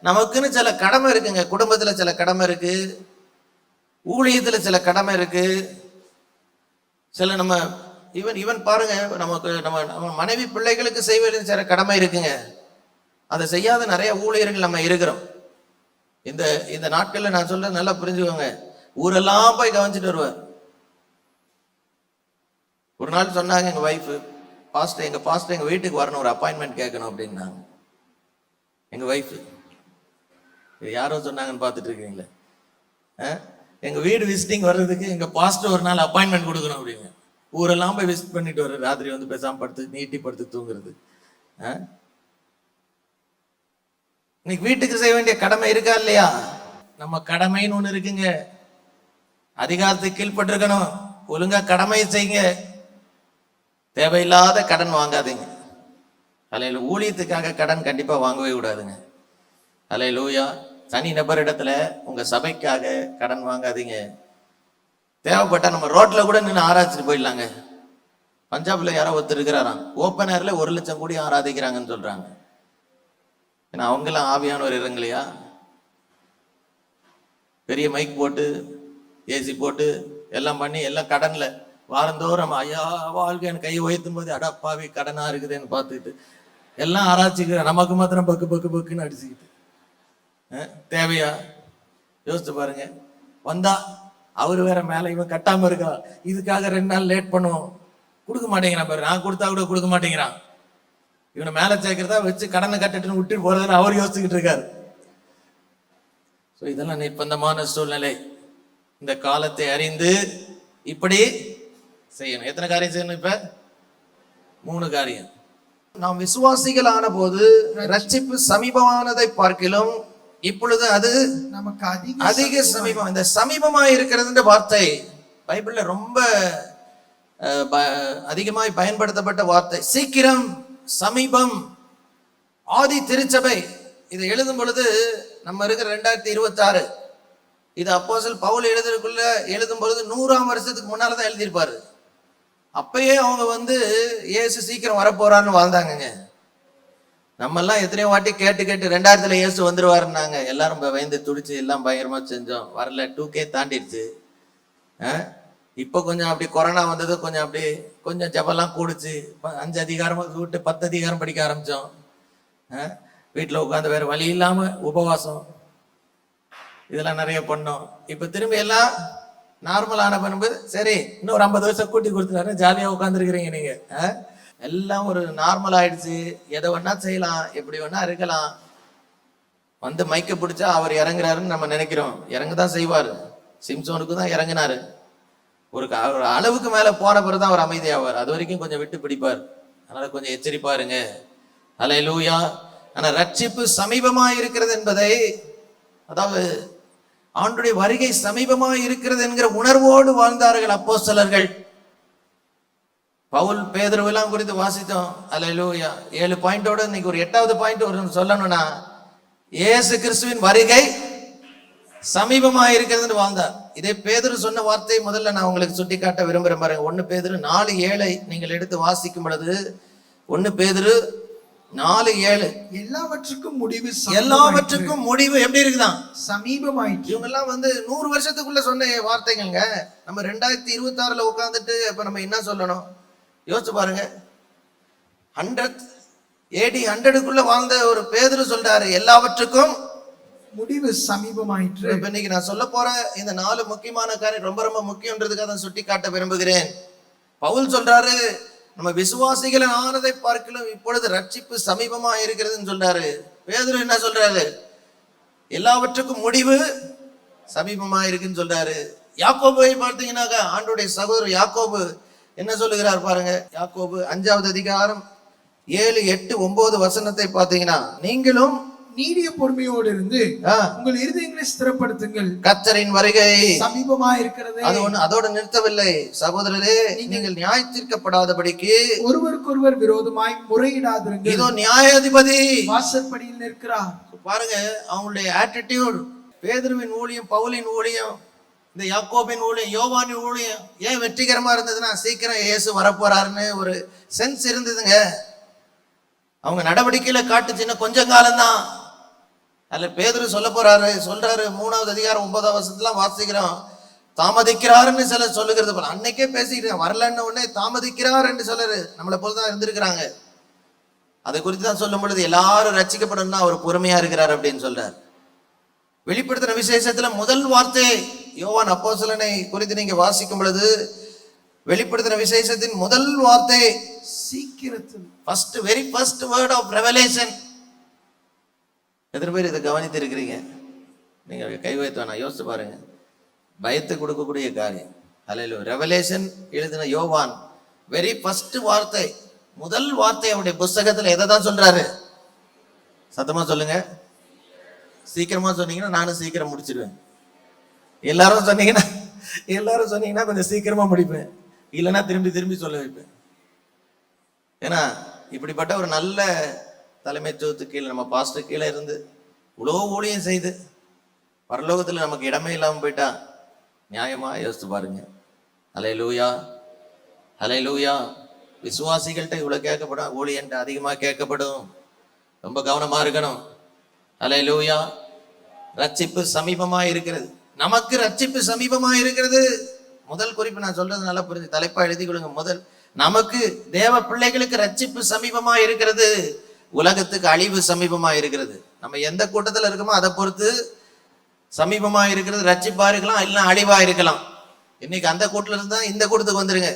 நமக்குன்னு சில கடமை இருக்குங்க. குடும்பத்துல சில கடமை இருக்கு, ஊழியத்துல சில கடமை இருக்கு. சில நம்ம ஈவன் பாருங்க, நமக்கு நம்ம மனைவி பிள்ளைகளுக்கு செய்ய வேண்டிய சில கடமை இருக்குங்க. அதை செய்யாத நிறைய ஊழியர்கள் நம்ம இருக்கிறோம். இந்த நாட்கள்ல நான் சொல்றது நல்லா புரிஞ்சுக்கோங்க. ஊரெல்லாம் போய் கவனிச்சுட்டு வருவார். ஒரு நாள் சொன்னாங்க எங்க வைஃப், எங்க பாஸ்டர் எங்க வீட்டுக்கு வரணும், ஒரு அப்பாயின்மெண்ட் கேட்கணும் அப்படின்னாங்க. எங்க வைஃப் யாரோ சொன்னாங்கன்னு பார்த்துட்டு இருக்கீங்களே, எங்க வீடு விசிட்டிங் வர்றதுக்கு எங்க பாஸ்டர் ஒரு நாள் அப்பாயின்மெண்ட் கொடுக்கணும் அப்படின்னு. ஊரெல்லாம் போய் விசிட் பண்ணிட்டு வர்ற, ராத்திரி வந்து பேசாம நீட்டி படுத்து தூங்குறது. இன்னைக்கு வீட்டுக்கு செய்ய வேண்டிய கடமை இருக்கா இல்லையா? நம்ம கடமைன்னு ஒண்ணு இருக்குங்க. அதிகாரத்துக்கு கீழ்பட்டிருக்கணும், ஒழுங்கா கடமையை செய்யுங்க, தேவையில்லாத கடன் வாங்காதீங்க. அல்லேலூயா. ஊழியத்துக்காக கடன் கண்டிப்பா வாங்கவே கூடாதுங்க. அல்லேலூயா. தனி நபர் இடத்துல உங்க சபைக்காக கடன் வாங்காதீங்க. தேவைப்பட்டா நம்ம ரோட்ல கூட நின்று ஆராய்ச்சிட்டு போயிடலாங்க. பஞ்சாப்ல யாரோ ஒருத்தர் இருக்கிறாராம், ஓப்பன் ஏர்ல 1 லட்சம் கோடி ஆராதிக்கிறாங்கன்னு சொல்றாங்க. ஏன்னா அவங்கெல்லாம் ஆவியானவர் இருங்களையா, பெரிய மைக் போட்டு ஏசி போட்டு எல்லாம் பண்ணி எல்லாம் கடன்ல வாரந்தோறும் ஐயா வாழ்க்கைன்னு கை உயர்த்தும் போது அடப்பாவி கடனா இருக்குதுன்னு பார்த்துக்கிட்டு எல்லாம் ஆராய்ச்சிக்கிற, நமக்கு மாத்திரம் பக்கு பக்கு பக்குன்னு அடிச்சுக்கிட்டு தேவையா? யோசிச்சு பாருங்க. வந்தா அவரு வேற மேல இவன் கட்டாம இருக்கா, இதுக்காக 2 நாள் லேட் பண்ணுவோம், கொடுக்க மாட்டேங்கிறான் பாரு. நான் கொடுத்தா கூட கொடுக்க மாட்டேங்கிறான். இவனை மேல சேர்க்கிறதா வச்சு கடனை கட்டுட்டுன்னு விட்டு போறதுன்னு அவர் யோசிச்சுக்கிட்டு இருக்காரு. இதெல்லாம் நிர்பந்தமான சூழ்நிலை. இந்த காலத்தை அறிந்து இப்படி செய்யணும். எத்தனை காரியம் செய்யணும்? இப்ப 3 காரியம். நாம் விசுவாசிகள் ஆன போது ரட்சிப்பு சமீபமானதை பார்க்கிலும் இப்பொழுது அது நமக்கு அதிக சமீபம். இந்த சமீபமா இருக்கிறதுன்ற வார்த்தை பைபிள்ல ரொம்ப அதிகமாய் பயன்படுத்தப்பட்ட வார்த்தை. சீக்கிரம், சமீபம். ஆதி திருச்சபை இதை எழுதும் பொழுது நம்ம இருக்கிற 2026, இது அப்போஸ்தலன் பவுல் எழுதும் பொழுது 100ஆம் வருஷத்துக்கு முன்னாலதான் எழுதியிருப்பாரு. அப்பயே அவங்க இயேசு சீக்கிரம் வரப்போறான்னு வாழ்ந்தாங்கங்க. நம்ம எல்லாம் எத்தனையோ வாட்டி கேட்டு 2000 இயேசு வந்துருவாருன்னாங்க. எல்லாரும் பயந்து துடிச்சு எல்லாம் பயங்கரமா செஞ்சோம். வரல. 2K தாண்டிடுச்சு. இப்போ கொஞ்சம் அப்படி கொரோனா வந்தது, கொஞ்சம் அப்படி கொஞ்சம் ஜபெல்லாம் கூடுச்சு. 5 அதிகாரம் விட்டு 10 அதிகாரம் படிக்க ஆரம்பிச்சோம். வீட்டில் உட்காந்து வேற வழி இல்லாம உபவாசம் இதெல்லாம் நிறைய பண்ணோம். இப்ப திரும்பி எல்லாம் நார்மலான பண்ணும்போது சரி இன்னொரு 50 வருஷம் கூட்டி கொடுத்துட்டாரு, ஜாலியா உட்காந்துருக்கிறீங்க நீங்க. எல்லாம் ஒரு நார்மல் ஆயிடுச்சு. எதை வேணா செய்யலாம், எப்படி வேணா இருக்கலாம். மைக்க பிடிச்சா அவர் இறங்குறாருன்னு நம்ம நினைக்கிறோம். இறங்குதான் செய்வாரு. சிம்சோனுக்கு தான் இறங்கினாரு. ஒரு அளவுக்கு மேல போன பிறகுதான் அவர் அமைதியாவார். அது வரைக்கும் கொஞ்சம் விட்டு பிடிப்பார். அதனால கொஞ்சம் எச்சரிப்பாருங்க. அல்லேலூயா. ஆனா ரட்சிப்பு சமீபமா இருக்கிறது என்பதை, அதாவது ஆண்டுடைய வருகை சமீபமா இருக்கிறது என்கிற உணர்வோடு வாழ்ந்தார்கள் அப்போஸ்தலர்கள். பவுல் பேதுருவெல்லாம் குறித்து வாசித்தோம். அல்லேலூயா. 7 பாயிண்டோட இன்னைக்கு ஒரு 8வது பாயிண்ட் ஒரு சொல்லணும்னா, இயேசு கிறிஸ்துவின் வருகை சமீபமா இருக்கிறதுன்னு வாழ்ந்தார். இதே பேதுரு சொன்ன வார்த்தை முதல்ல நான் உங்களுக்கு சுட்டி காட்ட விரும்புறேன் பாருங்க. 1 பேதுரு 4:7 நீங்கள் எடுத்து வாசிக்கும் பொழுது, 1 பேதுரு 4:7 எல்லாவற்றுக்கும் முடிவு எப்படி இருக்குதான்? சமீபமாயிற்று. இவங்க எல்லாம் 100 வருஷத்துக்குள்ள சொன்ன வார்த்தைங்க. நம்ம 2026 உட்கார்ந்துட்டு இப்ப நம்ம என்ன சொல்லணும் யோசிச்சு பாருங்க. 100 AD 100க்குள்ள வாழ்ந்த ஒரு பேதுரு சொல்றாரு எல்லாவற்றுக்கும் முடிவு சமீபமாயிற்று. இப்ப இன்னைக்கு நான் சொல்ல போற இந்த 4 முக்கியமான காரியம் ரொம்ப ரொம்ப முக்கியன்றதுக்காக தான் சுட்டி காட்ட விரும்புகிறேன். பவுல் சொல்றாரு நம்ம விசுவாசிகள் ஆனதை பார்க்கலாம் இப்பொழுது ரட்சிப்பு சமீபமா இருக்கிறதுன்னு சொல்றாரு. பேதுரு என்ன சொல்றாரு? எல்லாவற்றுக்கும் முடிவு சமீபமா இருக்குன்னு சொல்றாரு. யாக்கோபை பார்த்தீங்கன்னாக்கா ஆண்டோடைய சகோதரர் யாக்கோபு என்ன சொல்லுகிறார் பாருங்க. யாக்கோபு 5வது அதிகாரம் 7, 8, 9 வசனத்தை பார்த்தீங்கன்னா, நீங்களும் நீடிய பொறுமையோடு இருந்து உங்கள் இருதயங்களை ஸ்திரப்படுத்துங்கள், கர்த்தரின் வருகை சமீபமா இருக்கிறது. அதோட நிறுத்தவில்லை சகோதரரே, நீங்கள் நியாய தீர்க்கப்படாதபடிக்கு ஒருவருக்கொருவர் விரோதமாய் முறையிடாதிருங்கள். இதோ நியாயாதிபதி வாசற்படியில் நிற்கிறார். பாருங்க அவங்களுடைய ஆட்டிடியூட். பேதுருவின் ஊழியம், பவுலின் ஊழியம், இந்த யாக்கோபின் ஊழியம், யோவானின் ஊழியம் ஏன் வெற்றிகரமா இருந்ததுன்னா சீக்கிரம் இயேசு வரப்போறாருன்னு ஒரு சென்ஸ் இருந்ததுங்க. அவங்க நடவடிக்கையில காட்டுச்சுன்னா கொஞ்சம் காலம்தான். அதுல பேதுரு சொல்றாரு 3வது அதிகாரம் 9வது வசனத்துல வாசிக்கிறோம், தாமதிக்கிறாருன்னு சிலர் சொல்லுகிறது போல. அன்னைக்கே பேசிக்கிட்டு வரலன்னு உடனே தாமதிக்கிறார் என்று சொல்லரு நம்மளை போலதான் இருந்திருக்கிறாங்க. அதை குறித்து தான் சொல்லும் பொழுது எல்லாரும் ரட்சிக்கப்படணும்னா அவர் பொறுமையா இருக்கிறார் அப்படின்னு சொல்றார். வெளிப்படுத்தின விசேஷத்துல முதல் வார்த்தை யோவான் அப்போஸ்தலனை குறித்து நீங்க வாசிக்கும் பொழுது, வெளிப்படுத்தின விசேஷத்தின் முதல் வார்த்தை சீக்கிரத்தில், very first word of revelation. எத்தனை பேர் இதை கவனித்து இருக்கிறீங்க? நீங்க கை வைத்து வேணா யோசிச்சு பாருங்க. பயத்தை கொடுக்கக்கூடிய காரியம். அல்லேலூயா. ரெவலேஷன் எழுதின யோவான் வெரி ஃபர்ஸ்ட் வார்த்தை, முதல் வார்த்தை அவருடைய புஸ்தகத்துல எதை தான் சொல்றாரு? சத்தமா சொல்லுங்க. சீக்கிரமா சொன்னீங்கன்னா நானும் சீக்கிரம் முடிச்சிடுவேன். எல்லாரும் சொன்னீங்கன்னா கொஞ்சம் சீக்கிரமா முடிப்பேன், இல்லைன்னா திரும்பி சொல்ல வைப்பேன். ஏன்னா இப்படிப்பட்ட ஒரு நல்ல தலைமைத்துவத்துக்கு கீழே நம்ம பாஸ்டர் கீழே இருந்து இவ்வளோ ஊழியம் செய்து பரலோகத்தில் நமக்கு இடமே இல்லாமல் போயிட்டா நியாயமா யோசித்து பாருங்க. அல்லேலூயா, அல்லேலூயா. விசுவாசிகள்கிட்ட இவ்வளோ கேட்கப்படும், ஊழியன்ட்ட அதிகமாக கேட்கப்படும். ரொம்ப கவனமா இருக்கணும். அல்லேலூயா. ரட்சிப்பு சமீபமா இருக்கிறது. நமக்கு ரட்சிப்பு சமீபமா இருக்கிறது. முதல் குறிப்பு நான் சொல்றது நல்லா புரிஞ்சு தலைப்பா எழுதி கொடுங்க. முதல், நமக்கு தேவ பிள்ளைகளுக்கு ரட்சிப்பு சமீபமா இருக்கிறது. உலகத்துக்கு அழிவு சமீபமா இருக்கிறது. நம்ம எந்த கூட்டத்துல இருக்கோமோ அதை பொறுத்து சமீபமா இருக்கிறது ரட்சிப்பா இருக்கலாம், இல்லைன்னா அழிவா இருக்கலாம். இன்னைக்கு அந்த கூட்டத்துல இருந்தா இந்த கூட்டத்துக்கு வந்துருங்க.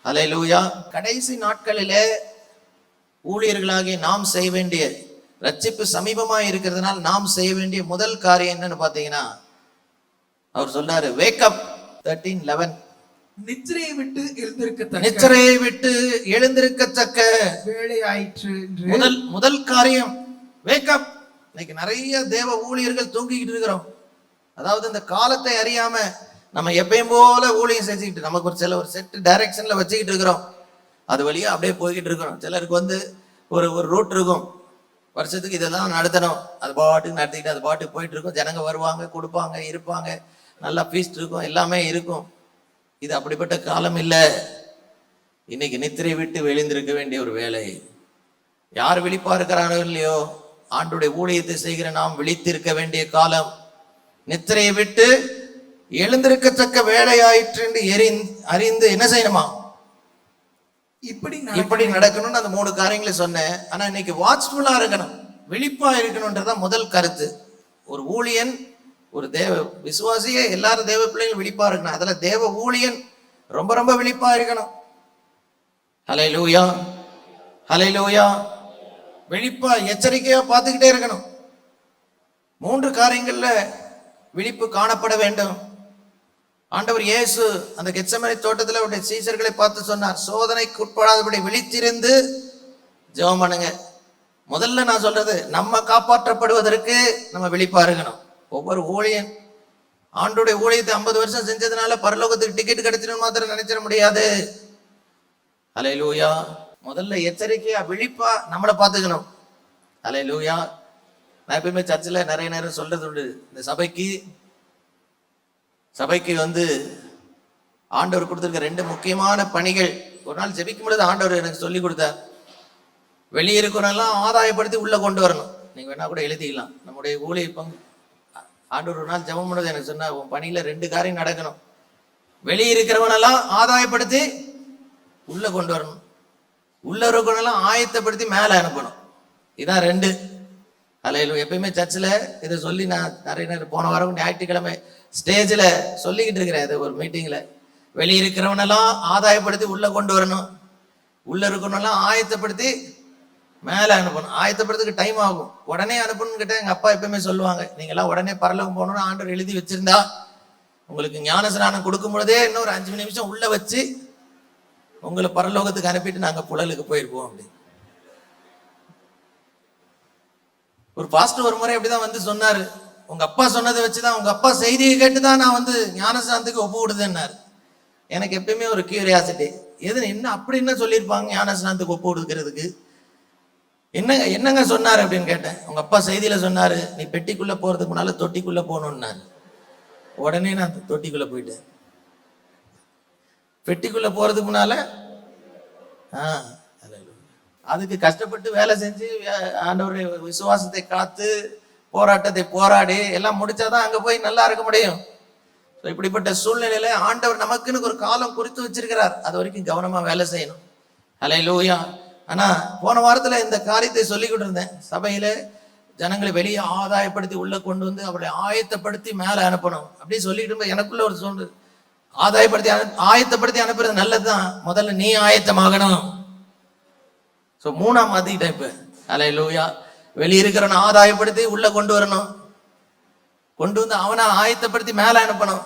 அல்லேலூயா. கடைசி நாட்களிலே ஊழியர்களாகி நாம் செய்ய வேண்டிய, ரட்சிப்பு சமீபமா இருக்கிறதுனால நாம் செய்ய வேண்டிய முதல் காரியம் என்னன்னு பாத்தீங்கன்னா, அவர் சொல்றாரு வேக்கப் 13:11, நித்திரையை விட்டு எழுந்திருக்கத்தக்க வேலை ஆயிற்று. முதல் காரியம் வேக்கப். இன்னைக்கு நிறைய தேவ ஊழியர்கள் தூங்கிக்கிட்டு இருக்கிறோம். அதாவது இந்த காலத்தை அறியாம நம்ம எப்பயும் போல ஊழியம் செஞ்சுக்கிட்டு நமக்கு ஒரு செட் டைரக்ஷன்ல வச்சுக்கிட்டு இருக்கிறோம். அது வழியா அப்படியே போய்கிட்டு இருக்கிறோம். சிலருக்கு ஒரு ரூட் இருக்கும், வருஷத்துக்கு இதெல்லாம் நடத்தணும், அது பாட்டுக்கு நடத்திக்கிட்டு அது பாட்டுக்கு போயிட்டு இருக்கும். ஜனங்க வருவாங்க, கொடுப்பாங்க, இருப்பாங்க, நல்லா ஃபீஸ்ட் இருக்கும், எல்லாமே இருக்கும். இது அப்படிப்பட்ட காலம் இல்லை. இன்னைக்கு நித்திரை விட்டு வெளிந்திருக்க வேண்டிய ஒரு வேலை. யார் விழிப்பா இருக்கிறானோ இல்லையோ, ஆண்டுடைய ஊழியத்தை செய்கிற நாம் விழித்திருக்க வேண்டிய காலம். நித்திரையை விட்டு எழுந்திருக்கத்தக்க வேலையாயிற்று என்று அறிந்து என்ன செய்யணுமா? இப்படி நடக்கணும்னு அந்த 3 காரியங்களை சொன்னேன். ஆனா இன்னைக்கு வாட்ச்ஃபுல்லா இருக்கணும், விழிப்பா இருக்கணும்ன்றதான் முதல் கருத்து. ஒரு ஊழியன், ஒரு தேவ விசுவாசியே, எல்லாரும் தேவ பிள்ளைகள் விழிப்பா இருக்கணும். அதுல தேவ ஊழியன் ரொம்ப ரொம்ப விழிப்பா இருக்கணும். ஹல்லேலூயா, ஹல்லேலூயா. விழிப்பா எச்சரிக்கையா பார்த்துக்கிட்டே இருக்கணும். 3 காரியங்கள்ல விழிப்பு காணப்பட வேண்டும். ஆண்டவர் இயேசு அந்த கெத்செமனே தோட்டத்தில் அவருடைய சீஷர்களை பார்த்து சொன்னார், சோதனைக்கு உட்படாதபடி விழித்திருந்து ஜெபம் பண்ணுங்க. முதல்ல நான் சொல்றது, நம்ம காப்பாற்றப்படுவதற்கு நம்ம விழிப்பா இருக்கணும். ஒவ்வொரு ஊழியன் ஆண்டுடைய ஊழியத்தை 50 வருஷம் செஞ்சதுனால பரலோகத்துக்கு டிக்கெட் கிடைச்சிடும் மாத்திரம் நினைச்சிட முடியாது. ஹல்லேலூயா. முதல்ல எச்சரிக்கையா விழிப்பா நம்மளை பார்த்துக்கணும். ஹல்லேலூயா. நான் எப்பயுமே சர்ச்சில் நிறைய நேரம் சொல்றது உண்டு, இந்த சபைக்கு ஆண்டவர் கொடுத்துருக்க 2 முக்கியமான பணிகள். ஒரு நாள் ஜெபிக்கும் பொழுது ஆண்டவர் எனக்கு சொல்லி கொடுத்தார், வெளியே இருக்கிறவெல்லாம் ஆதாயப்படுத்தி உள்ள கொண்டு வரணும். நீங்க வேணா கூட எழுதிக்கலாம். நம்முடைய ஊழிய பங்கு. ஆண்டவர் ஒரு நாள் ஜெபம் பண்ணது எனக்கு சொன்னா, உன் பணியில 2 காரியம் நடக்கணும். வெளியே இருக்கிறவனெல்லாம் ஆதாயப்படுத்தி உள்ள கொண்டு வரணும், உள்ள இருக்கிறவனெல்லாம் ஆயத்தப்படுத்தி மேலே அனுப்பணும். இதான் 2. அல்லேலூயா. எப்பயுமே சர்ச்சில் இதை சொல்லி நான் நிறைய நேரம் போன வாரம் ஞாயிற்றுக்கிழமை ஸ்டேஜில் சொல்லிக்கிட்டு இருக்கிறேன். இது ஒரு மீட்டிங்கில், வெளியே இருக்கிறவனெல்லாம் ஆதாயப்படுத்தி உள்ளே கொண்டு வரணும், உள்ளே இருக்கிறவனெல்லாம் ஆயத்தப்படுத்தி மேலே அனுப்பணும். ஆயத்தப்படுறதுக்கு டைம் ஆகும். உடனே அனுப்பணும்னு கேட்டால் எங்கள் அப்பா எப்பயுமே சொல்லுவாங்க, நீங்கள்லாம் உடனே பரலோகம் போகணும்னு ஆண்டவர் எழுதி வச்சிருந்தா உங்களுக்கு ஞான ஸ்நானம் கொடுக்கும் பொழுதே இன்னும் ஒரு 5 நிமிஷம் உள்ளே வச்சு உங்களை பரலோகத்துக்கு அனுப்பிட்டு நாங்கள் புழலுக்கு போயிருப்போம் அப்படி. ஒரு பாஸ்டர் ஒரு முறை அப்படிதான் சொன்னாரு, உங்க அப்பா சொன்னதை வச்சுதான், உங்க அப்பா செய்தியை கேட்டுதான் நான் ஞானஸ்நானத்துக்கு ஒப்பு விடுதுன்னாரு. எனக்கு எப்பயுமே ஒரு கியூரியாசிட்டி, என்ன அப்படி என்ன சொல்லியிருப்பாங்க ஞானஸ்நானத்துக்கு ஒப்பு கொடுக்கறதுக்கு? என்னங்க சொன்னாரு அப்படின்னு கேட்டேன். உங்க அப்பா செய்தியில சொன்னாரு, நீ பெட்டிக்குள்ள போறதுக்கு முன்னால தொட்டிக்குள்ள போகணும்னாரு. உடனே நான் தொட்டிக்குள்ள போயிட்டேன். பெட்டிக்குள்ள போறதுக்கு முன்னால அதுக்கு கஷ்டப்பட்டு வேலை செஞ்சு ஆண்டவருடைய விசுவாசத்தை காத்து போராட்டத்தை போராடி எல்லாம் முடிச்சாதான் அங்க போய் நல்லா இருக்க முடியும். இப்படிப்பட்ட சூழ்நிலையில ஆண்டவர் நமக்குன்னு ஒரு காலம் குறித்து வச்சிருக்கிறார். அது வரைக்கும் கவனமா வேலை செய்யணும். ஹல்லேலூயா. ஆனா போன வாரத்துல இந்த காரியத்தை சொல்லிக்கிட்டு இருந்தேன். சபையில ஜனங்களை வெளியே ஆதாயப்படுத்தி உள்ள கொண்டு வந்து அவர்களை ஆயத்தப்படுத்தி மேல அனுப்பணும் அப்படி சொல்லிட்டு எனக்குள்ள ஒரு சூழ்நிலை. ஆயத்தப்படுத்தி அனுப்புறது நல்லதுதான், முதல்ல நீ ஆயத்தமாகணும். 3ஆம் மாத்திக்கிட்டேன் இப்ப. ஹல்லேலூயா. வெளியே இருக்கிறவனை ஆதாயப்படுத்தி உள்ள கொண்டு வரணும், கொண்டு வந்து அவனை ஆயத்தப்படுத்தி மேல அனுப்பணும்.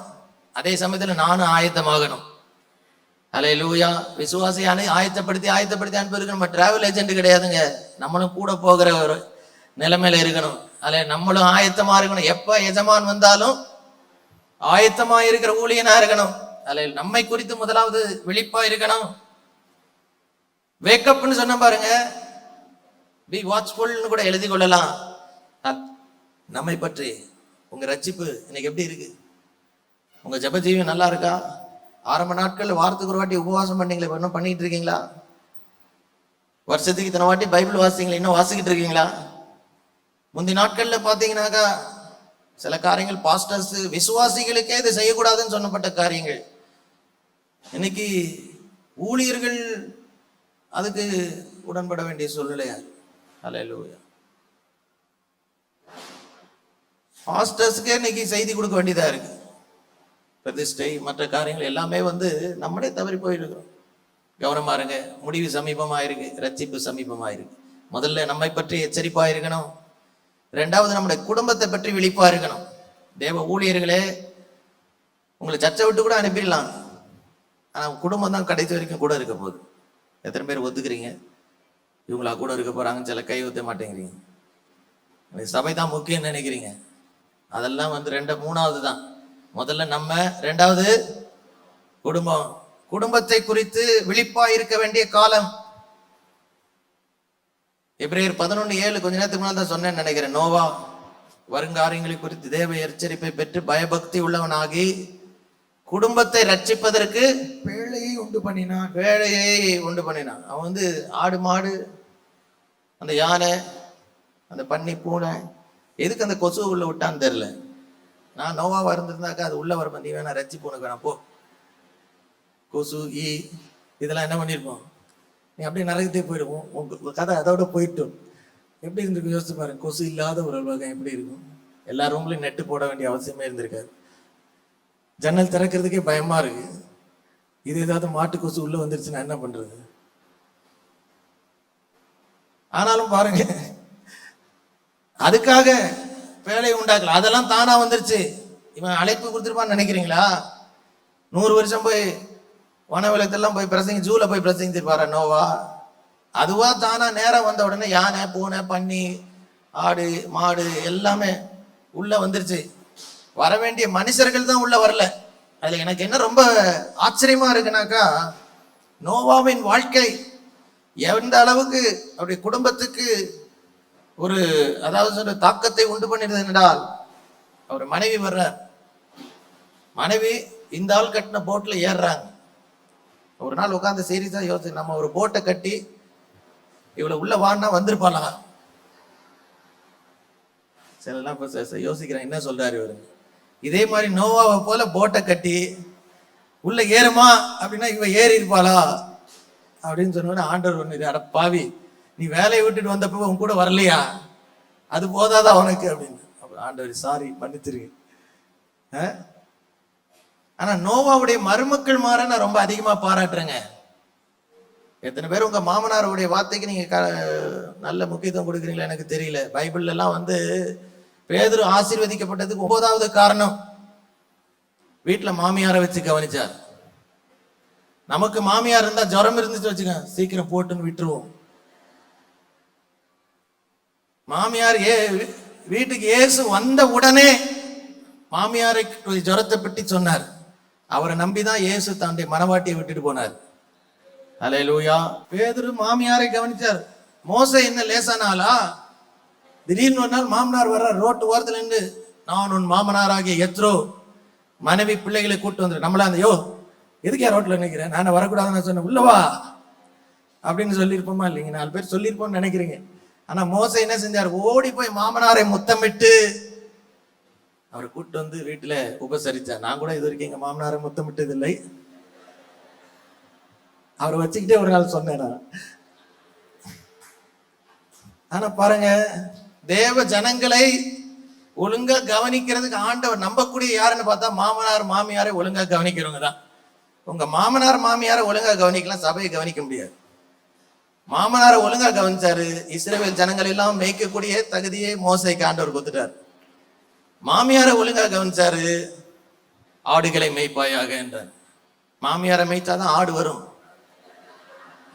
அதே சமயத்துல நானும் ஆயத்தமாகணும். ஹல்லேலூயா. விசுவாசி ஆயத்தப்படுத்தி அனுப்பிருக்கு. நம்ம டிராவல் ஏஜென்ட் கிடையாதுங்க, நம்மளும் கூட போகிற ஒரு நிலைமையில இருக்கணும். நம்மளும் ஆயத்தமா இருக்கணும். எப்ப எஜமான் வந்தாலும் ஆயத்தமா இருக்கிற ஊழியனா இருக்கணும். நம்மை குறித்து முதலாவது விழிப்பா இருக்கணும். வேக்கப்னு சொன்ன பாருங்க, பி வாட்ச்ஃபுல்னு கூட எழுதி கொள்ளலாம். நம்மை பற்றி உங்க ரட்சிப்பு இன்னைக்கு எப்படி இருக்கு? உங்க ஜெப ஜீவியம் நல்லா இருக்கா? ஆரம்ப நாட்கள் வாரத்துக்கு ஒரு வாட்டி உபவாசம் பண்ணீங்களே, இன்னும் பண்ணிட்டு இருக்கீங்களா? வருஷத்துக்கு இத்தனை வாட்டி பைபிள் வாசிங்களா, இன்னும் வாசிக்கிட்டு இருக்கீங்களா? முந்தி நாட்கள்ல பாத்தீங்கன்னாக்கா சில காரியங்கள் பாஸ்டர்ஸ் விசுவாசிகளுக்கே இதை செய்யக்கூடாதுன்னு சொன்னப்பட்ட காரியங்கள் இன்னைக்கு ஊழியர்கள் அதுக்கு உடன்பட வேண்டிய சூழ்நிலையா. ஹல்லேலூயா. பாஸ்டர்ஸ்க்கே இன்னைக்கு செய்தி கொடுக்க வேண்டியதா இருக்கு. பிரதிஷ்டை மற்ற காரியங்கள் எல்லாமே நம்மளே தவறி போயிருக்கிறோம். கவனமா இருங்க, முடிவு சமீபமா இருக்கு, ரட்சிப்பு சமீபமா இருக்கு. முதல்ல நம்மை பற்றி எச்சரிப்பா இருக்கணும். 2வது நம்முடைய குடும்பத்தை பற்றி விழிப்பா இருக்கணும். தேவ ஊழியர்களே, உங்களை சர்ச்சை விட்டு கூட அனுப்பிடலாம், ஆனா குடும்பம் தான் கடைசி வரைக்கும் கூட இருக்க போகுது. எத்தனை பேர் ஒத்துக்கிறீங்க? இவங்களா கூட இருக்க போறாங்கன்னு சில கை ஊத்த மாட்டேங்கிறீங்க. சபை தான் முக்கியம் நினைக்கிறீங்க. அதெல்லாம் மூணாவது தான். முதல்ல நம்ம, ரெண்டாவது குடும்பம். குடும்பத்தை குறித்து விழிப்பா இருக்க வேண்டிய காலம். எபிரேயர் 11:7 கொஞ்ச நேரத்துக்கு முன்னாடி தான் சொன்னேன்னு நினைக்கிறேன். நோவா வருங்காரியங்களை குறித்து தேவ எச்சரிப்பை பெற்று பயபக்தி உள்ளவனாகி குடும்பத்தை ரட்சிப்பதற்கு பேழையை உண்டு பண்ணினான். அவன் ஆடு மாடு, அந்த யானை, அந்த பன்னி, பூனை, எதுக்கு அந்த கொசு உள்ள விட்டான்னு தெரியல. நான் நோவாவா இருந்திருந்தாக்கா அது உள்ள வர நீ வேணா ரச்சி பூனை வேணா போ, கொசு ஈ இதெல்லாம் என்ன பண்ணிருப்போம், நீ அப்படியே நரகத்தே போயிடுவோம். உங்க கதை அதோட போயிட்டோம். எப்படி இருந்திருக்கு யோசிச்சு பாருங்க. கொசு இல்லாத ஒரு உலகம் எப்படி இருக்கும்? எல்லா ரூம்லயும் நெட்டு போட வேண்டிய அவசியமே இருந்திருக்காது. ஜன்னல் திறக்கிறதுக்கே பயமா இருக்கு. இது ஏதாவது மாட்டு கொசு உள்ள வந்துருச்சுன்னா என்ன பண்றது? ஆனாலும் பாருங்க, அதுக்காக வேலையை உண்டாக்கல, அதெல்லாம் தானா வந்துருச்சு. இவன் அழைப்பு கொடுத்துருப்பான்னு நினைக்கிறீங்களா? 100 வருஷம் போய் வனவிலத்தெல்லாம் போய் பிரசங்க, ஜூல போய் பிரசங்கிச்சிருப்பாரா நோவா? அதுவா தானா நேரம் வந்த உடனே யானை, பூனை, பன்னி, ஆடு, மாடு எல்லாமே உள்ள வந்துருச்சு. வர வேண்டிய மனுஷர்கள் தான் உள்ள வரல. அதுல எனக்கு என்ன ரொம்ப ஆச்சரியமா இருக்குனாக்கா, நோவாவின் வாழ்க்கை எந்த அளவுக்கு அவருடைய குடும்பத்துக்கு ஒரு அதாவது தாக்கத்தை உண்டு பண்ணிடுது என்றால், அவர் மனைவி வர்றார். மனைவி இந்த ஆள் கட்டின போட்ல ஏறுறாங்க. ஒரு நாள் உட்காந்து சீரியஸா யோசிச்சு, நம்ம ஒரு போட்டை கட்டி இவ்வளவு உள்ள வான்னா வந்திருப்பாளா? சிலலாம் இப்ப யோசிக்கிறேன் என்ன சொல்றாரு இவரு. இதே மாதிரி நோவாவை போல போட்டை கட்டி உள்ள ஏறுமா அப்படின்னா இவ ஏறி இருப்பாளா அப்படின்னு சொன்ன ஆண்டவர் ஒண்ணு, அட பாவி, நீ வேலையை விட்டுட்டு வந்தப்ப உன் கூட வரலையா? அது போதாதா உனக்கு அப்படின்னு. அப்புறம் ஆண்டவர் சாரி மன்னிச்சிருங்க. ஆனா நோவாவுடைய மருமக்கள் மாற நான் ரொம்ப அதிகமா பாராட்டுறேங்க. எத்தனை பேர் உங்க மாமனாருடைய வார்த்தைக்கு நீங்க நல்ல முக்கியத்துவம் கொடுக்குறீங்களா எனக்கு தெரியல. பைபிள்ல எல்லாம் பேதுரு ஆசீர்வதிக்கப்பட்டதுக்கு 9வது காரணம் வீட்டுல மாமியாரை வச்சு கவனிச்சார். நமக்கு மாமியார் இருந்தா ஜுரம் இருந்துச்சு வச்சுக்க, சீக்கிரம் போட்டுன்னு விட்டுருவோம். மாமியார் வீட்டுக்கு இயேசு வந்த உடனே மாமியாரை ஜுரத்தை பற்றி சொன்னார். அவரை நம்பிதான் இயேசு தன்னுடைய மனவாட்டியை விட்டுட்டு போனார். அல்லேலூயா. பேதுரு மாமியாரை கவனிச்சார். மோசே என்ன லேசானாலா? திடீர்னு ஒரு நாள் மாமனார் வர்ற ரோட்டு ஓரத்துல நின்று, நான் உன் மாமனாராகிய எத்ரோ, மனைவி பிள்ளைகளை கூட்டு வந்துரு. நம்மளா யோ எதுக்கே ரோட்ல நினைக்கிறேன், நான் வரக்கூடாதுன்னு சொன்னேன், உள்ளவா அப்படின்னு சொல்லியிருப்போமா இல்லைங்க? 4 பேர் சொல்லியிருப்போம்னு நினைக்கிறீங்க. ஆனா மோசே என்ன செஞ்சார்? ஓடி போய் மாமனாரை முத்தமிட்டு அவரை கூட்டு வந்து வீட்டுல உபசரிச்சார். நான் கூட இது வரைக்கும் எங்க மாமனாரை முத்தமிட்டது இல்லை. அவரை வச்சுக்கிட்டே ஒரு நாள் சொன்னேன் நான். ஆனா பாருங்க, தேவ ஜனங்களை ஒழுங்கா கவனிக்கிறதுக்கு ஆண்டவர் நம்பக்கூடிய யாருன்னு பார்த்தா மாமனார் மாமியாரை ஒழுங்கா கவனிக்கிறவங்க தான். உங்க மாமனார் மாமியாரை ஒழுங்கா கவனிக்கலாம், சபையை கவனிக்க முடியாது. மாமனாரை ஒழுங்கா கவனிச்சாரு. இஸ்ரவேல் ஜனங்கள் எல்லாம் மேய்க்கக்கூடிய தகுதியை மோசேக்கு ஆண்டவர் கொடுத்துட்டார். மாமியாரை ஒழுங்கா கவனிச்சாரு. ஆடுகளை மேய்ப்பாயாக என்றார். மாமியாரை மேய்த்தாதான் ஆடு வரும்.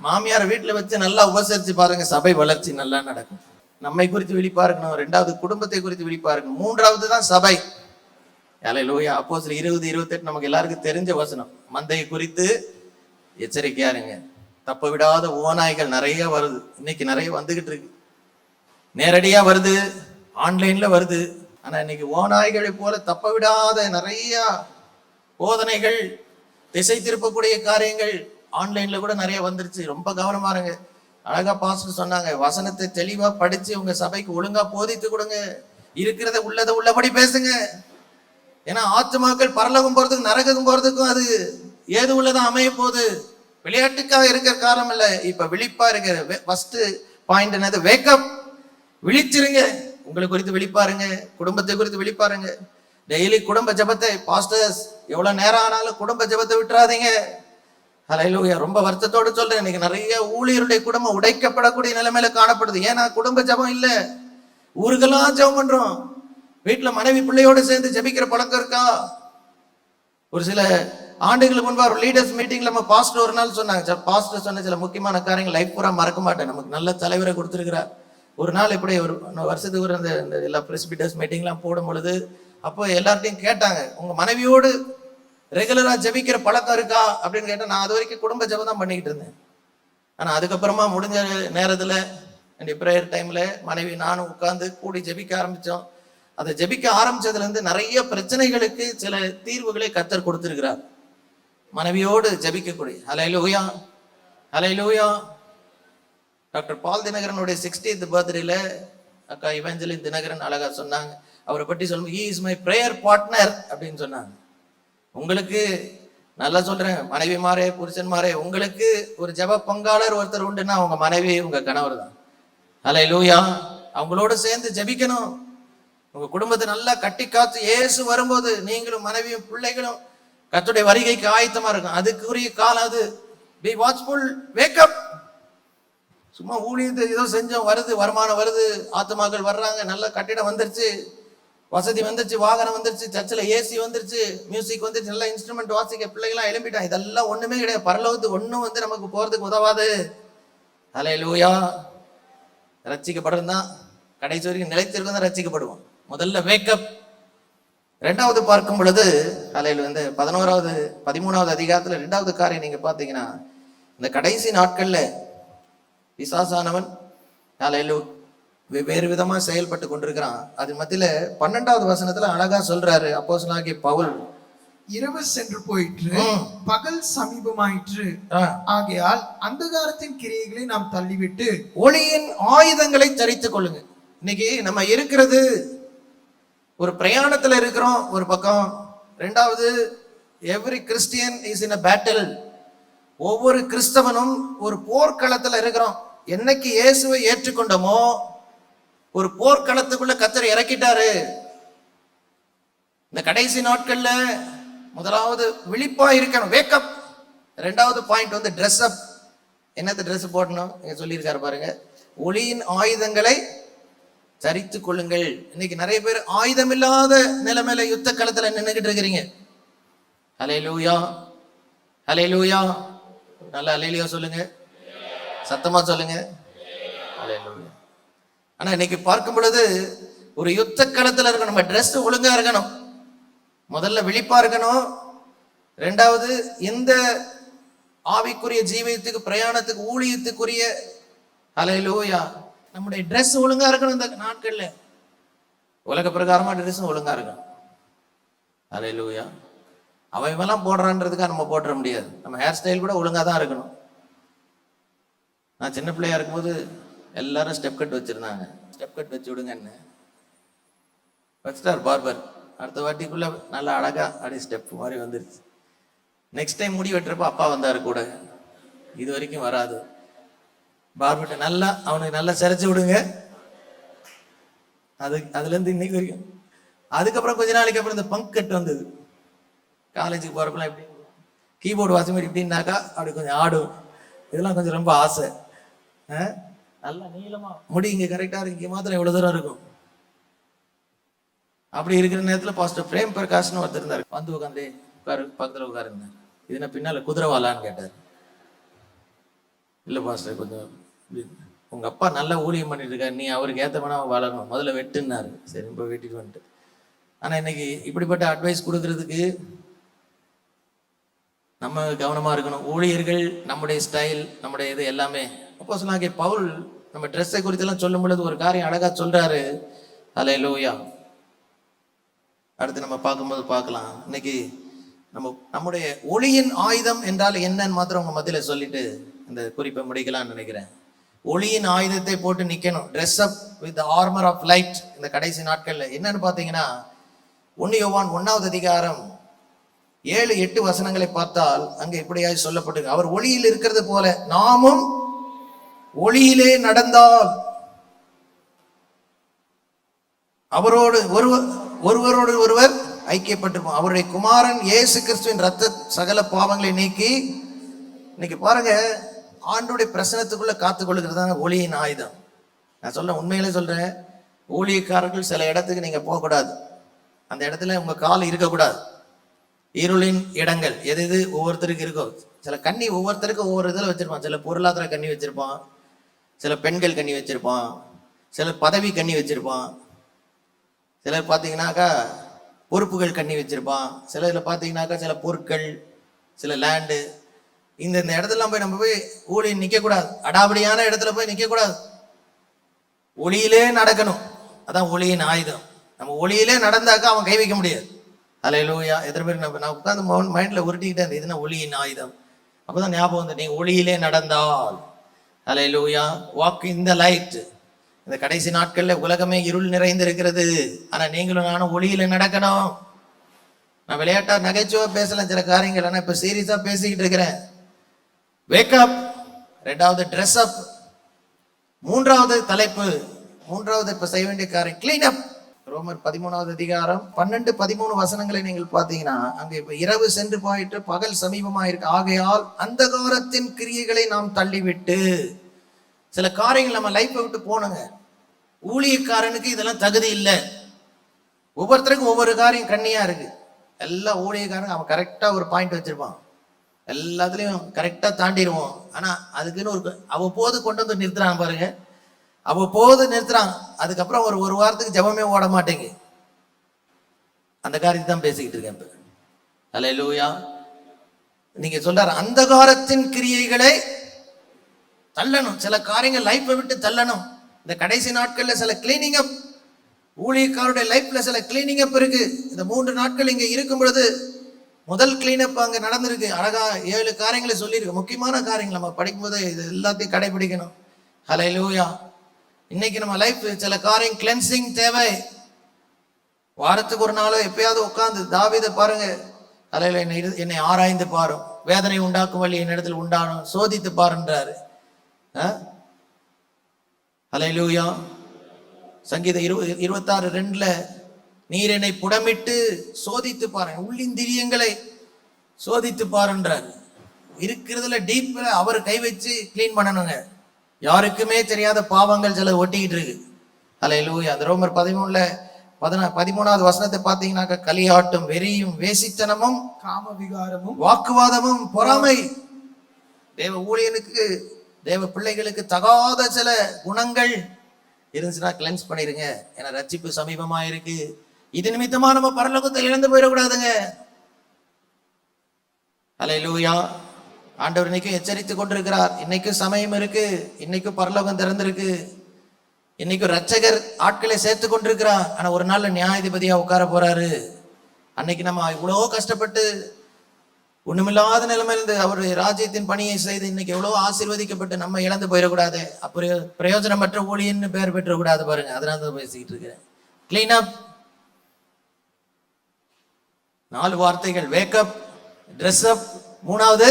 மாமியாரை வீட்டுல வச்சு நல்லா உபசரிச்சு பாருங்க, சபை வளர்ச்சி நல்லா நடக்கும். நம்மை குறித்து விழிப்பா இருக்கணும். 2வது குடும்பத்தை குறித்து விழிப்பா இருக்கணும். 3வது தான் சபை. அல்லேலூயா. அப்போஸ்தலர் 20:28 நமக்கு எல்லாருக்கும் தெரிஞ்ச வசனம். மந்தையை குறித்து எச்சரிக்கையா இருங்க. தப்ப விடாத ஓநாய்கள் நிறைய வருது. இன்னைக்கு நிறைய வந்துகிட்டு இருக்கு. நேரடியா வருது, ஆன்லைன்ல வருது. ஆனா இன்னைக்கு ஓநாய்களை போல தப்ப விடாத நிறைய போதனைகள், திசை திருப்பக்கூடிய காரியங்கள் ஆன்லைன்ல கூட நிறைய வந்துருச்சு. ரொம்ப கவனமா இருங்க. அழகா பாஸ்டர் சொன்னாங்க, வசனத்தை தெளிவா படிச்சு உங்க சபைக்கு ஒழுங்கா போதித்து கொடுங்க. இருக்கிறத உள்ளதை உள்ளபடி பேசுங்க. ஏன்னா ஆத்துமாக்கள் பரலோகம் போறதுக்கு நரகம் போறதுக்கும் அது ஏது உள்ளதான் அமைய போகுது. விளையாட்டுக்காக இருக்கிற காரணம் இல்ல. இப்ப விழிப்பா இருக்கிற ஃபர்ஸ்ட் பாயிண்ட் என்னது? வேக்கப். விழிச்சிருங்க. உங்களை குறித்து விழிப்பாருங்க, குடும்பத்தை குறித்து விழிப்பாருங்க. டெய்லி குடும்ப ஜெபத்தை, பாஸ்டர்ஸ் எவ்வளவு நேரம் ஆனாலும் குடும்ப ஜெபத்தை விட்டுறாதீங்க. அல்லேலூயா. ரொம்ப வருத்தத்தோடு சொல்றேன், இன்னைக்கு நிறைய ஊழியருடைய குடும்பம் உடைக்கப்படக்கூடிய நிலைமையில காணப்படுது. ஏன்னா குடும்ப ஜெபம் இல்ல. ஊருக்கெல்லாம் ஜெபம் பண்றோம். வீட்டுல மனைவி பிள்ளையோடு சேர்ந்து ஜெபிக்கிற பழக்கம் இருக்கா? ஒரு சில ஆண்டுகளுக்கு முன்பு ஒரு லீடர்ஸ் மீட்டிங்ல நம்ம பாஸ்டர் ஒரு நாள் சொன்னாங்க. பாஸ்டர் சொன்ன சில முக்கியமான காரியங்கள் லைஃப் பூரா மறக்க மாட்டேன். நமக்கு நல்ல தலைவரை கொடுத்திருக்கிறார். ஒரு நாள் இப்படி ஒரு வருஷத்துக்கு ஒரு இந்த எல்லா பிரஸ்பிட்டர்ஸ் மீட்டிங்லாம் போடும் பொழுது அப்போ எல்லார்ட்டையும் கேட்டாங்க, உங்க மனைவியோடு ரெகுலரா ஜெபிக்கிற பழக்கம் இருக்கா அப்படின்னு கேட்டா, நான் அது வரைக்கும் குடும்ப ஜெபம் தான் பண்ணிக்கிட்டு இருந்தேன். ஆனா அதுக்கப்புறமா முடிஞ்ச நேரத்துல ப்ரேயர் டைம்ல மனைவி நானும் உட்கார்ந்து கூடி ஜெபிக்க ஆரம்பிச்சோம். அதை ஜெபிக்க ஆரம்பிச்சதுல இருந்து நிறைய பிரச்சனைகளுக்கு சில தீர்வுகளை கர்த்தர் கொடுத்திருக்கிறார். மனைவியோடு ஜெபிக்கக்கூடிய. ஹல்லேலூயா, ஹல்லேலூயா. டாக்டர் பால் தினகரனுடைய 60th பர்த்டேல அக்கா இவாஞ்சலின் தினகரன் அழகா சொன்னாங்க. அவரை பற்றி சொல்லும், he is my prayer partner அப்படின்னு சொன்னாங்க. உங்களுக்கு நல்லா சொல்றேன், மனைவி மாறே புருஷன் மாறே, உங்களுக்கு ஒரு ஜெப பங்காளர் ஒருத்தர் உண்டுன்னா உங்க மனைவி உங்க கணவர் தான். ஹல்லேலூயா. அவங்களோட சேர்ந்து ஜெபிக்கணும். உங்க குடும்பத்தை நல்லா கட்டி காத்து இயேசு வரும்போது நீங்களும் மனைவியும் பிள்ளைகளும் கர்த்தருடைய வருகைக்கு ஆயத்தமா இருக்கும். அதுக்குரிய காலம் அது. B watchful, wake up. சும்மா ஊழியத்தை ஏதோ செஞ்சோம், வருது வருமானம் வருது, ஆத்துமாக்கள் வர்றாங்க, நல்ல கட்டிடம் வந்துருச்சு, வசதி வந்துருச்சு, வாகனம் வந்துருச்சு, சர்ச்சில் ஏசி வந்துருச்சு, மியூசிக் வந்துருச்சு, நல்ல இன்ஸ்ட்ருமெண்ட் வாசிக்க பிள்ளைகளாம் எழுப்பிட்டான். இதெல்லாம் ஒண்ணுமே கிடையாது. பரலோகத்துக்கு ஒண்ணும் நமக்கு போறதுக்கு உதவாது. ஹல்லேலூயா. ரட்சிக்கப்படுறதுதான் கடைசி வரைக்கும் நிலைத்திருக்கும் தான் ரட்சிக்கப்படுவோம். முதல்ல வேக்கப். ரெண்டாவது பார்க்கும் பொழுது ஹல்லேலூயா, இந்த 13வது அதிகாரத்துல 2வது காரியம் நீங்க பாத்தீங்கன்னா, இந்த கடைசி நாட்கள்ல பிசாசானவன் ஹல்லேலூயா வேறு விதமா செயல்பட்டு கொண்டிருக்கிறான். அது மத்தியில 12வது வசனத்துல அழகா சொல்றாரு அப்போஸ்தலனாகிய பவுல், இரவு சென்று போயிற்று, பகல் சமீபமாயிற்று, ஆகையால் அந்தகாரத்தின் கிரியைகளை நாம் தள்ளிவிட்டு ஒளியின் ஆயுதங்களை தரித்துக் கொள்ளுங்க. இன்னைக்கு நம்ம இருக்கிறது ஒரு பிரயாணத்துல இருக்கிறோம் ஒரு பக்கம். ரெண்டாவது, every Christian is in a battle. ஒவ்வொரு கிறிஸ்தவனும் ஒரு போர்க்களத்துல இருக்கிறோம். என்னைக்கு இயேசுவை ஏற்றுக்கொண்டோமோ ஒரு போர்க்களத்துக்குள்ள கர்த்தர் இறக்கிட்டாரு. இந்த கடைசி நாட்கள்ல முதலாவது விழிப்பா இருக்கணும், வேக்கப். ரெண்டாவது பாயிண்ட் வந்து ட்ரெஸ் அப். என்னது ட்ரெஸ் போடணும் சொல்லியிருக்காரு பாருங்க, ஒளியின் ஆயுதங்களை தரித்து கொள்ளுங்கள். இன்னைக்கு நிறைய பேர் ஆயுதம் இல்லாத நிலைமையில யுத்த களத்துல நின்றுகிட்டு இருக்கிறீங்க. ஹல்லேலூயா, ஹல்லேலூயா. நல்லா ஹல்லேலூயா சொல்லுங்க, சத்தமா சொல்லுங்க. ஹல்லேலூயா. ஆனா இன்னைக்கு பார்க்கும் பொழுது ஒரு யுத்த களத்துல இருக்கணும். நம்ம ட்ரெஸ் ஒழுங்கா இருக்கணும். முதல்ல விழிப்பா இருக்கணும். ரெண்டாவது, இந்த ஆவிக்குரிய ஜீவியத்துக்கு பிரயாணத்துக்கு ஊழியத்துக்குரிய ஹல்லேலூயா நம்முடைய ட்ரெஸ் ஒழுங்கா இருக்கணும். இந்த நாட்கள்ல உலக பிரகாரமா ட்ரெஸ் ஒழுங்கா இருக்கணும். ஹல்லேலூயா. அவன் இவெல்லாம் போடுறான்றதுக்காக நம்ம போட்டுற முடியாது. நம்ம ஹேர் ஸ்டைல் கூட ஒழுங்கா தான் இருக்கணும். நான் சின்ன பிள்ளையா இருக்கும்போது எல்லாரும் ஸ்டெப் கட் வச்சிருந்தாங்க. ஸ்டெப் கட் வச்சு விடுங்கன்னு வச்சுட்டார் பார்பர். அடுத்த வாட்டிக்குள்ள நல்லா அழகா அப்படி ஸ்டெப் மாதிரி வந்துருச்சு. நெக்ஸ்ட் டைம் முடி வெட்டுறப்ப அப்பா வந்தாரு கூட. இது வரைக்கும் வராது. பார்பர்ட்ட நல்லா அவனுக்கு நல்லா சிரைச்சு விடுங்க. அதுல இருந்து இன்னைக்கு வரைக்கும். அதுக்கப்புறம் கொஞ்ச நாளைக்கு அப்புறம் இந்த பங்க் கட் வந்தது. காலேஜுக்கு போறப்பெல்லாம் எப்படி கீபோர்டு வாசி மாதிரி இப்படின்னாக்கா அப்படி கொஞ்சம் ஆடும். இதெல்லாம் கொஞ்சம் ரொம்ப ஆசை. நல்லா நீளமா முடி இங்க கரெக்டா இருக்கு, இங்க மாத்திரம் எவ்வளவு தூரம் இருக்கும். அப்படி இருக்கிற நேரத்துல பாஸ்டர் பிரேம் பிரகாஷ்னு ஒருத்தர் இருந்தாரு. வந்து உட்காந்து உட்காரு, பக்கத்துல உட்காருந்தார். இது என்ன பின்னால குதிரைவாலான்னு கேட்டார். இல்ல பாஸ்டர், கொஞ்சம் உங்க அப்பா நல்லா ஊழியம் பண்ணிட்டு இருக்காரு, நீ அவருக்கு ஏத்தவனா வளரணும், முதல்ல வெட்டுன்னாரு. சரி, இப்ப வெட்டிட்டு வந்துட்டு. ஆனா இன்னைக்கு இப்படிப்பட்ட அட்வைஸ் கொடுக்கறதுக்கு நம்ம கவனமா இருக்கணும். ஊழியர்கள், நம்முடைய ஸ்டைல், நம்முடைய இது எல்லாமே. அப்போஸ்தலனாகிய பவுல் நம்ம ட்ரெஸ்ஸை குறித்து எல்லாம் சொல்லும் பொழுது ஒரு காரியம் அழகா சொல்றாரு. ஹல்லேலூயா. அடுத்து நம்ம பார்க்கும்போது பார்க்கலாம். இன்னைக்கு நம்முடைய ஒளியின் ஆயுதம் என்றால் என்னன்னு மாத்திரம் உங்க மத்தியில சொல்லிட்டு இந்த குறிப்பை முடிக்கலாம்னு நினைக்கிறேன். ஒளியின் ஆயுதத்தை போட்டு நிக்கணும். Dress up with armour of light. இந்த கடைசி நாட்கள்ல என்னன்னு பாத்தீங்கன்னா, 1 யோவான் 1வது அதிகாரம் 7-8 வசனங்களை பார்த்தால் அங்க இப்படியாய் சொல்லப்பட்டிருக்கு, அவர் ஒளியில் இருக்கிறது போல நாமும் ஒளியிலே நடந்தால் அவரோடு ஒருவரோடு ஒருவர் ஐக்கியப்பட்டிருப்போம். அவருடைய குமாரன் இயேசு கிறிஸ்துவின் ரத்த சகல பாவங்களை நீக்கி. இன்னைக்கு பாருங்க, ஆண்டுடைய பிரசனத்துக்குள்ள காத்துக் கொள்ளுகிறதான ஒளியின் ஆயுதம். நான் சொல்றேன், உண்மையிலே சொல்றேன், ஊழியக்காரர்கள் சில இடத்துக்கு நீங்க போகக்கூடாது. அந்த இடத்துல உங்க கால் இருக்கக்கூடாது. இருளின் இடங்கள் எது ஒவ்வொருத்தருக்கு இருக்கோ. சில கண்ணி ஒவ்வொருத்தருக்கும் ஒவ்வொரு இதில் வச்சிருப்பான். சில பொருளாதார கண்ணி வச்சிருப்பான், சில பெண்கள் கண்ணி வச்சிருப்பான், சிலர் பதவி கண்ணி வச்சிருப்பான், சிலர் பார்த்தீங்கன்னாக்கா பொறுப்புகள் கண்ணி வச்சிருப்பான், சிலர் பார்த்தீங்கன்னாக்கா சில பொருட்கள், சில லேண்டு. இந்த இடத்துல போய் நம்ம போய் ஊழியம் நிற்கக்கூடாது, அடாபடியான இடத்துல போய் நிற்கக்கூடாது. ஒளியிலே நடக்கணும், அதான் ஒளியின் ஆயுதம். நம்ம ஒளியிலே நடந்தாக்கா அவன் கை வைக்க முடியாது. அல்லேலூயா. எத்தனை பேர் நான் உட்காந்து மைண்டில் உருட்டிக்கிட்டே இருந்தேன், இதுனா ஒளியின் ஆயுதம். அப்போதான் ஞாபகம் வந்து, நீ ஒளியிலே நடந்தால், அல்லேலூயா, வாக் இன் த லைட். இந்த கடைசி நாட்கள்ல உலகமே இருள் நிறைந்து இருக்கிறது, ஆனா நீங்களும் நானும் ஒளியில நடக்கணும். நான் விளையாட்டா நகைச்சுவா பேசலாம் சில காரியங்கள், ஆனா இப்ப சீரியஸா பேசிக்கிட்டு இருக்கிறேன். வேக்கப், ரெண்டாவது ட்ரெஸ் அப், மூன்றாவது தலைப்பு, மூன்றாவது இப்ப செய்ய வேண்டிய காரியம் கிளீன் அப். ரோமர் 13வது அதிகாரம் 12-13 வசனங்களை நீங்கள் பார்த்தீங்கன்னா, அங்க இப்ப இரவு சென்று போயிட்டு பகல் சமீபமா இருக்கு, ஆகையால் அந்தகாரத்தின் கிரியைகளை நாம் தள்ளிவிட்டு. சில காரியங்கள் நம்ம லைஃப்பை விட்டு போனுங்க. ஊழியக்காரனுக்கு இதெல்லாம் தகுதி இல்லை. ஒவ்வொருத்தருக்கும் ஒவ்வொரு காரியம் கண்ணியா இருக்கு. எல்லா ஊழியக்காரனும் அவன் கரெக்டா ஒரு பாயிண்ட் வச்சிருப்பான், எல்லாத்துலயும் கரெக்டா தாண்டிடுவோம். ஆனா அதுக்குன்னு ஒரு அவ்வப்போது கொண்டு வந்து நிறுத்துறான் பாருங்க, அவ்வப்போது நிறுத்துறான். அதுக்கப்புறம் ஒரு வாரத்துக்கு ஜெபமே ஓட மாட்டேங்க. அந்த காரியத்தை தான் பேசிக்கிட்டு இருக்கேன் இப்ப. அல்லேலூயா. நீங்க சொல்றாரு அந்தகாரத்தின் கிரியைகளை தள்ளணும். சில காரியங்கள் லைஃப்பை விட்டு தள்ளணும். இந்த கடைசி நாட்கள்ல சில கிளீனிங் அப், ஊழியக்காரருடைய லைஃப்ல சில கிளீனிங் அப் இருக்கு. இந்த 3 நாட்கள் இங்க இருக்கும் பொழுது முதல் கிளீன் அப் அங்க நடந்திருக்கு. அழகா 7 காரியங்களை சொல்லியிருக்கு, முக்கியமான காரியங்கள். நம்ம படிக்கும்போது இது எல்லாத்தையும் கடைபிடிக்கணும். ஹல்லேலூயா. இன்னைக்கு நம்ம லைஃப் சில காரியம் கிளென்சிங் தேவை. வாரத்துக்கு ஒரு நாளோ எப்பயாவது உட்கார்ந்து தாவீதை பாருங்க, ஹல்லேலூயா, என்னை ஆராய்ந்து பாரும், வேதனை உண்டாக்கும் வழி என்னிடத்தில் உண்டானும், சோதித்து பாருன்றாரு. ஹல்லேலூயா. சங்கீதம் 26:2 நீர் என்னை புடமிட்டு சோதித்து பாருங்க, உள்ளிந்திரியங்களை சோதித்து பாருன்றாரு. இருக்கிறதுல டீப்ல அவர் கை வச்சு கிளீன் பண்ணணுங்க. யாருக்குமே தெரியாத பாவங்கள் சில ஒட்டிக்கிட்டு இருக்கு. ஹல்லேலூயா. அந்த ரோமர் 13வது வசனத்தை பார்த்தீங்கன்னாக்க, களியாட்டும், வெறியும், வேசித்தனமும், காம விகாரமும், வாக்குவாதமும், பொறாமை. தேவ ஊழியனுக்கு, தேவ பிள்ளைகளுக்கு தகாத சில குணங்கள் இருந்துச்சுன்னா கிளென்ஸ் பண்ணிருங்க. ஏன்னா ரட்சிப்பு சமீபமா இருக்கு. இது நிமித்தமா நம்ம பரலோகத்தை இழந்து போயிடக்கூடாதுங்க. ஹல்லேலூயா. ஆண்டவர் இன்னைக்கும் எச்சரித்து கொண்டிருக்கிறார். இன்னைக்கும் சமயம் இருக்கு, இன்னைக்கும் பரலோகம் திறந்திருக்கு, இன்னைக்கும் ரட்சகர் ஆட்களை சேர்த்து கொண்டிருக்கிறார். ஆனா ஒரு நாள்ல நியாயாதிபதியா உட்கார போறாரு. அன்னைக்கு நம்ம இவ்வளோ கஷ்டப்பட்டு ஒண்ணுமில்லாத நிலைமையிலிருந்து அவர் ராஜ்யத்தின் பணியை செய்து இன்னைக்கு எவ்வளவு ஆசீர்வதிக்கப்பட்டு நம்ம இழந்து போயிடக்கூடாது. அப்புறம் பிரயோஜனமற்ற ஊழியன்னு பேர் பெற்றக்கூடாது பாருங்க. அதனால தான் பேசிக்கிட்டு இருக்கிறேன். கிளீன் அப், 4 வார்த்தைகள். வேக்கப், ட்ரெஸ் அப், 3வது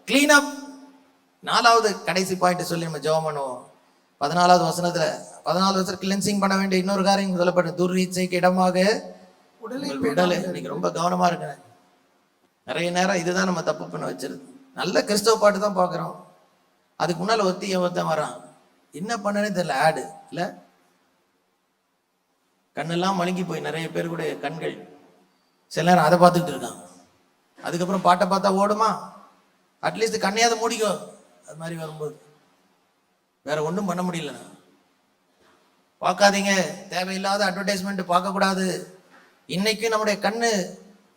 கிளீன் அப், 4வது கடைசி பாயிண்ட் சொல்லி நம்ம ஜெபம் பண்ணுவோம். 14வது வசனத்துல கிளென்சிங் பண்ண வேண்டிய இன்னொரு காரியம் சொல்லப்பட்ட, துர்ரீச்சைக்கு இடமாக உடலை. இன்னைக்கு ரொம்ப கவனமா இருக்கிறேன். நிறைய நேரம் இதுதான் நம்ம தப்பு பண்ண வச்சிருக்கு. நல்ல கிறிஸ்தவ பாட்டு தான் பார்க்குறோம், அதுக்கு முன்னால் ஒருத்தன் வரான், என்ன பண்ணனே தெரியல, ஆடு இல்லை, கண்ணெல்லாம் மழுங்கி போய் நிறைய பேர் கூட கண்கள் சில நேரம் அதை பார்த்துக்கிட்டு இருக்கான். அதுக்கப்புறம் பாட்டை பார்த்தா ஓடுமா, அட்லீஸ்ட் கண்ணையாவது மூடிக்கோ. அது மாதிரி வரும்போது வேற ஒன்றும் பண்ண முடியல. பார்க்காதீங்க, தேவையில்லாத அட்வர்டைஸ்மெண்ட் பார்க்கக்கூடாது. இன்னைக்கு நம்முடைய கண்ணு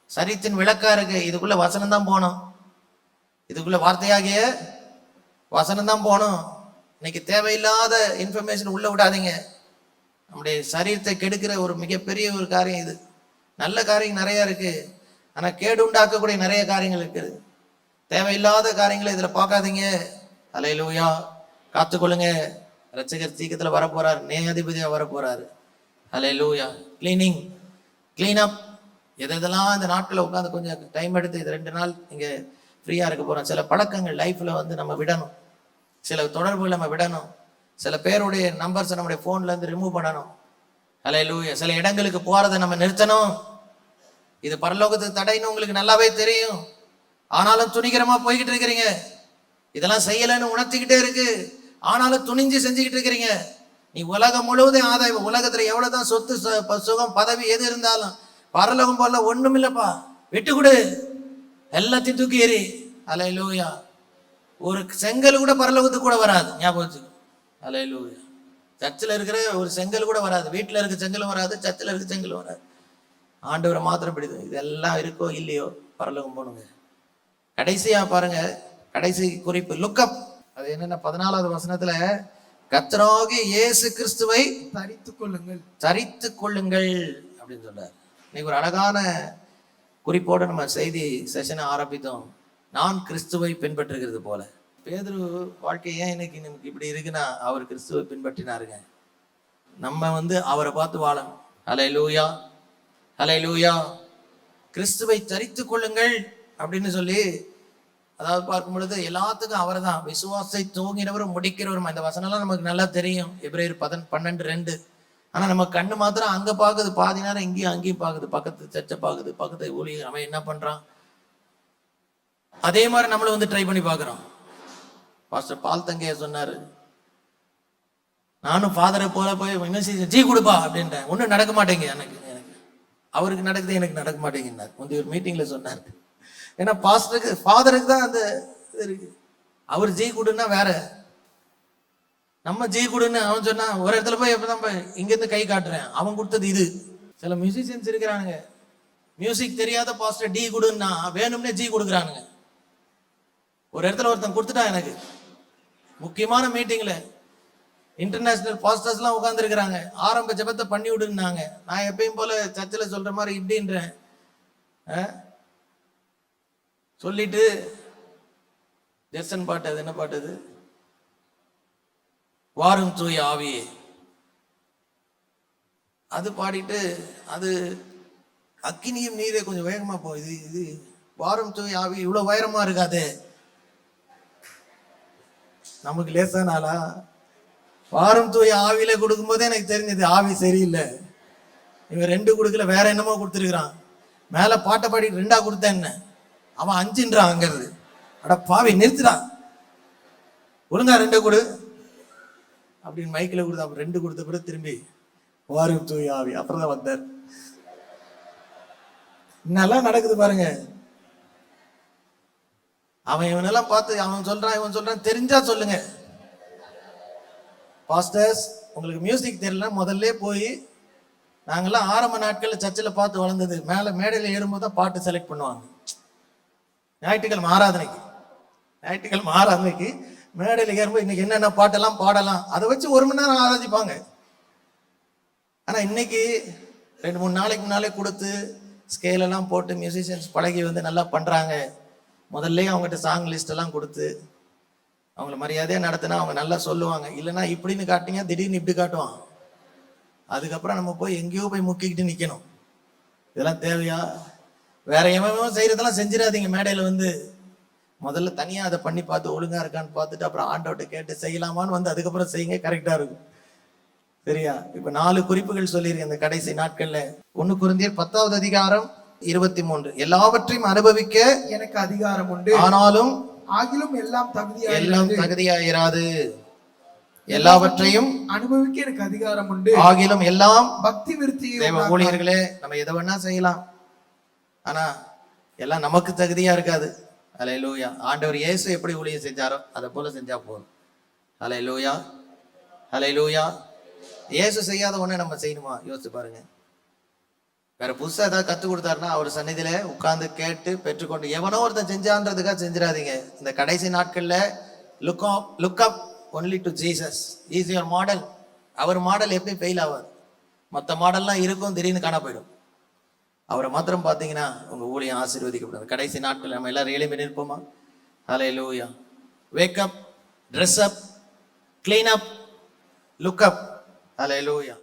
சரித்தின் விளக்கா இருக்கு. இதுக்குள்ள வசனம் தான் போகணும், இதுக்குள்ள வார்த்தையாகிய வசனம் தான் போகணும். இன்னைக்கு தேவையில்லாத இன்ஃபர்மேஷன் உள்ள விடாதீங்க. நம்முடைய சரீரத்தை கெடுக்கிற ஒரு மிகப்பெரிய ஒரு காரியம் இது. நல்ல காரியம் நிறைய இருக்கு, ஆனா கேடு உண்டாக்கக்கூடிய நிறைய காரியங்கள் இருக்குது. தேவையில்லாத காரியங்களை இதுல பார்க்காதீங்க. ஹல்லேலூயா. காத்துக்கொள்ளுங்க, ரட்சகர் சீக்கிரத்துல வரப்போறாரு, நியாயாதிபதியா வரப்போறாரு. ஹல்லேலூயா. Clean up. எதெல்லாம் இந்த நாட்களில் உட்காந்து கொஞ்சம் டைம் எடுத்து இது 2 நாள் இங்கே ஃப்ரீயாக இருக்க போகிறோம். சில பழக்கங்கள் லைஃப்பில் வந்து நம்ம விடணும், சில தொடர்புகள் நம்ம விடணும், சில பேருடைய நம்பர்ஸை நம்முடைய ஃபோன்லேருந்து ரிமூவ் பண்ணணும். ஹல்லேலூயா. சில இடங்களுக்கு போகிறத நம்ம நிறுத்தணும். இது பரலோகத்துக்கு தடைன்னு உங்களுக்கு நல்லாவே தெரியும், ஆனாலும் துணிகரமாக போய்கிட்டு இருக்கிறீங்க. இதெல்லாம் செய்யலைன்னு உணர்த்திக்கிட்டே இருக்கு, ஆனாலும் துணிஞ்சு செஞ்சுக்கிட்டு இருக்கிறீங்க. நீ உலகம் முழுவதும் ஆதாயம், உலகத்தில் எவ்வளோ தான் சொத்து சுகம் பதவி எது இருந்தாலும் பரலோகம் போல ஒண்ணும் இல்லப்பா. விட்டு கொடு, எல்லாத்தையும் தூக்கி எறி. ஹல்லேலூயா. ஒரு செங்கல் கூட பரலோகத்துக்கு கூட வராது, ஞாபகம் வச்சுக்கோ. ஹல்லேலூயா. சர்ச்சில் இருக்கிற ஒரு செங்கல் கூட வராது, வீட்டில் இருக்க செங்கலும் வராது, சர்ச்சில் இருக்க செங்கலும் வராது. ஆண்டவரை மாத்திரம் பிடிக்கும். இதெல்லாம் இருக்கோ இல்லையோ பரலோகம் போகணுங்க. கடைசியா பாருங்க, கடைசி குறிப்பு லுக்கப். அது என்னன்னா 14வது வசனத்துல கர்த்தராகிய இயேசு கிறிஸ்துவை தரித்துக் கொள்ளுங்கள், தரித்துக் கொள்ளுங்கள் அப்படின்னு சொல்றாரு. இன்னைக்கு ஒரு அழகான குறிப்போட நம்ம செய்தி செஷனை ஆரம்பித்தோம். நான் கிறிஸ்துவை பின்பற்றுகிறது போல. பேதுரு வாழ்க்கை ஏன் இன்னைக்கு நமக்கு இப்படி இருக்குன்னா, அவர் கிறிஸ்துவை பின்பற்றினாருங்க. நம்ம அவரை பார்த்து வாழணும். ஹல்லேலூயா, ஹல்லேலூயா. கிறிஸ்துவை தரித்துக் கொள்ளுங்கள் அப்படின்னு சொல்லி, அதாவது பார்க்கும் பொழுது எல்லாத்துக்கும் அவர் தான் விசுவாசத்தை தூங்கினவரும் முடிக்கிறவரும். இந்த வசனம்லாம் நமக்கு நல்லா தெரியும், எபிரேயர் 12:2. ஆனா நம்ம கண்ணு மாத்திரம் அங்க பாக்குது, பாதி நேரம் இங்கேயும் அங்கேயும் பாக்குது, பக்கத்து சர்ச்சை பாக்குது, பக்கத்து ஊழியர் அவன் என்ன பண்றான், அதே மாதிரி நம்மளும் ட்ரை பண்ணி பாக்குறோம். பாஸ்டர் பால் தங்கைய சொன்னாரு, நானும் ஃபாதரை போல போய் ஜீ கொடுப்பா அப்படின்றேன், ஒன்றும் நடக்க மாட்டேங்க எனக்கு. அவருக்கு நடக்குது, எனக்கு நடக்க மாட்டேங்கிறார். ஒரு மீட்டிங்ல சொன்னார். ஏன்னா பாஸ்டருக்கு ஃபாதருக்கு தான் அந்த இது இருக்கு. அவர் ஜீ கொடுன்னா வேற, நம்ம ஜீ கொடுன்னு அவன் சொன்னா ஒரு இடத்துல போய் எப்பதான் இங்கிருந்து கை காட்டுறேன், அவன் கொடுத்தது இது. சில மியூசிஷியன்ஸ் இருக்கிறானுங்க, மியூசிக் தெரியாத பாஸ்டர் டி கொடுன்னா வேணும்னே ஜி கொடுக்குறானுங்க. ஒரு இடத்துல ஒருத்தன் கொடுத்துட்டான் எனக்கு, முக்கியமான மீட்டிங்ல இன்டர்நேஷனல் பாஸ்டர்ஸ்லாம் உட்காந்துருக்கிறாங்க, ஆரம்ப ஜெபத்தை பண்ணி விடுனாங்க. நான் எப்பயும் போல சர்ச்சில் சொல்ற மாதிரி இப்படின்றேன், சொல்லிட்டு ஜெர்சன் பாட்டு, அது என்ன பாட்டு, அது வாரும் தூய ஆவியே, அது பாடிட்டு, அது அக்கினியும் நீரே கொஞ்சம் வேகமா போ, இது வாரும் தூய ஆவி இவ்வளவு உயரமா இருக்காது, நமக்கு லேசானாலா. வாரும் தூய ஆவியில கொடுக்கும் போதே எனக்கு தெரிஞ்சது ஆவி சரியில்லை. இவன் 2 கொடுக்கல, வேற என்னமோ கொடுத்துருக்கிறான். மேல பாட்டை பாடிட்டு 2 கொடுத்தேன் என்ன, அவன் 5ன்றான் அங்கிறது. அட பாவி, நிறுத்துறான், ஒழுங்கா 2 கொடு அப்படின்னு மைக்கில் கொடுத்து, அப்ப 2 கொடுத்த பிறகு திரும்பி வாரும் தூய ஆவி, அப்புறம் தான் வந்தார். நல்லா நடக்குது பாருங்க. அவன் இவனெல்லாம் பார்த்து அவன் சொல்றான் இவன் சொல்றான், தெரிஞ்சா சொல்லுங்க. பாஸ்டர்ஸ், உங்களுக்கு மியூசிக் தெரியல, முதல்ல போய், நாங்கெல்லாம் ஆரம்ப நாட்கள்ல சர்ச்சில் பார்த்து வளர்ந்தது, மேல மேடையில் ஏறும்போது தான் பாட்டு செலக்ட் பண்ணுவாங்க. ஞாயிற்றுக்கிழமை ஆராதனைக்கு மேடையில் ஏறும்போது இன்னைக்கு என்னென்ன பாட்டெல்லாம் பாடலாம், அதை வச்சு 1 மணி நேரம் ஆராதிப்பாங்க. ஆனா இன்னைக்கு 2-3 நாளைக்கு முன்னாலே கொடுத்து ஸ்கேலெல்லாம் போட்டு மியூசிஷியன்ஸ் பழகி நல்லா பண்றாங்க. முதல்ல அவங்ககிட்ட சாங் லிஸ்ட் எல்லாம் கொடுத்து அவங்கள மரியாதையா நடத்தினா அவங்க நல்லா சொல்லுவாங்க. இல்லைன்னா இப்படின்னு காட்டிங்க, திடீர்னு இப்படி காட்டுவான். அதுக்கப்புறம் நம்ம போய் எங்கேயோ போய் முக்கிக்கிட்டு நிக்கணும். இதெல்லாம் தேவையா? வேற எவன் செய்யறதெல்லாம் செஞ்சிடாதீங்க. மேடையில முதல்ல தனியா அதை பண்ணி பார்த்து ஒழுங்கா இருக்கான்னு பார்த்துட்டு அப்புறம் ஆண்டவர்கிட்ட கேட்டு செய்யலாமான்னு அதுக்கப்புறம் செய்யுங்க, கரெக்டா இருக்கும். சரியா? இப்ப 4 குறிப்புகள் சொல்லியிருக்கேன் இந்த கடைசி நாட்கள்ல. 1 கொரிந்தியர் 10வது அதிகாரம் 23. எல்லாவற்றையும் அனுபவிக்க எனக்கு அதிகாரம் உண்டு, ஆனாலும் ஆகிலும் எல்லாம் தகுதியாயிராது. எல்லாவற்றையும் அனுபவிக்க எனக்கு அதிகாரம் உண்டு, ஆகிலும் எல்லாம் பக்தி விருத்தி. ஊழியர்களே, நம்ம எதை வேணா செய்யலாம், ஆனா எல்லாம் நமக்கு தகுதியா இருக்காது. ஹல்லேலூயா. ஆண்டவர் இயேசு எப்படி ஊழியம் செஞ்சாரோ அதை போல செஞ்சா போதும். ஹல்லேலூயா, ஹல்லேலூயா. இயேசு செய்யாத ஒண்ணு நம்ம செய்யணுமா? யோசிச்சு பாருங்க. வேற புதுசா ஏதாவது கத்து கொடுத்தாருன்னா அவர் சந்நிதியில உட்கார்ந்து கேட்டு பெற்றுக்கொண்டு, எவனோ ஒருத்தன் செஞ்சான்றதுக்காக செஞ்சிடாதீங்க. இந்த கடைசி நாட்கள்ல look up only to Jesus. Is your model. அவர் மாடல் எப்பயும் ஃபெயில் ஆகாது. மற்ற மாடல்லாம் இருக்கும், திடீர்னு காண போயிடும். அவரை மாத்திரம் பார்த்தீங்கன்னா உங்க ஊழியம் ஆசீர்வதிக்கப்படும். கடைசி நாட்கள் நம்ம எல்லாரும் எளிமை நிற்போமா? Hallelujah. Wake up, dress up, clean up, look up. ஹல்லேலூயா.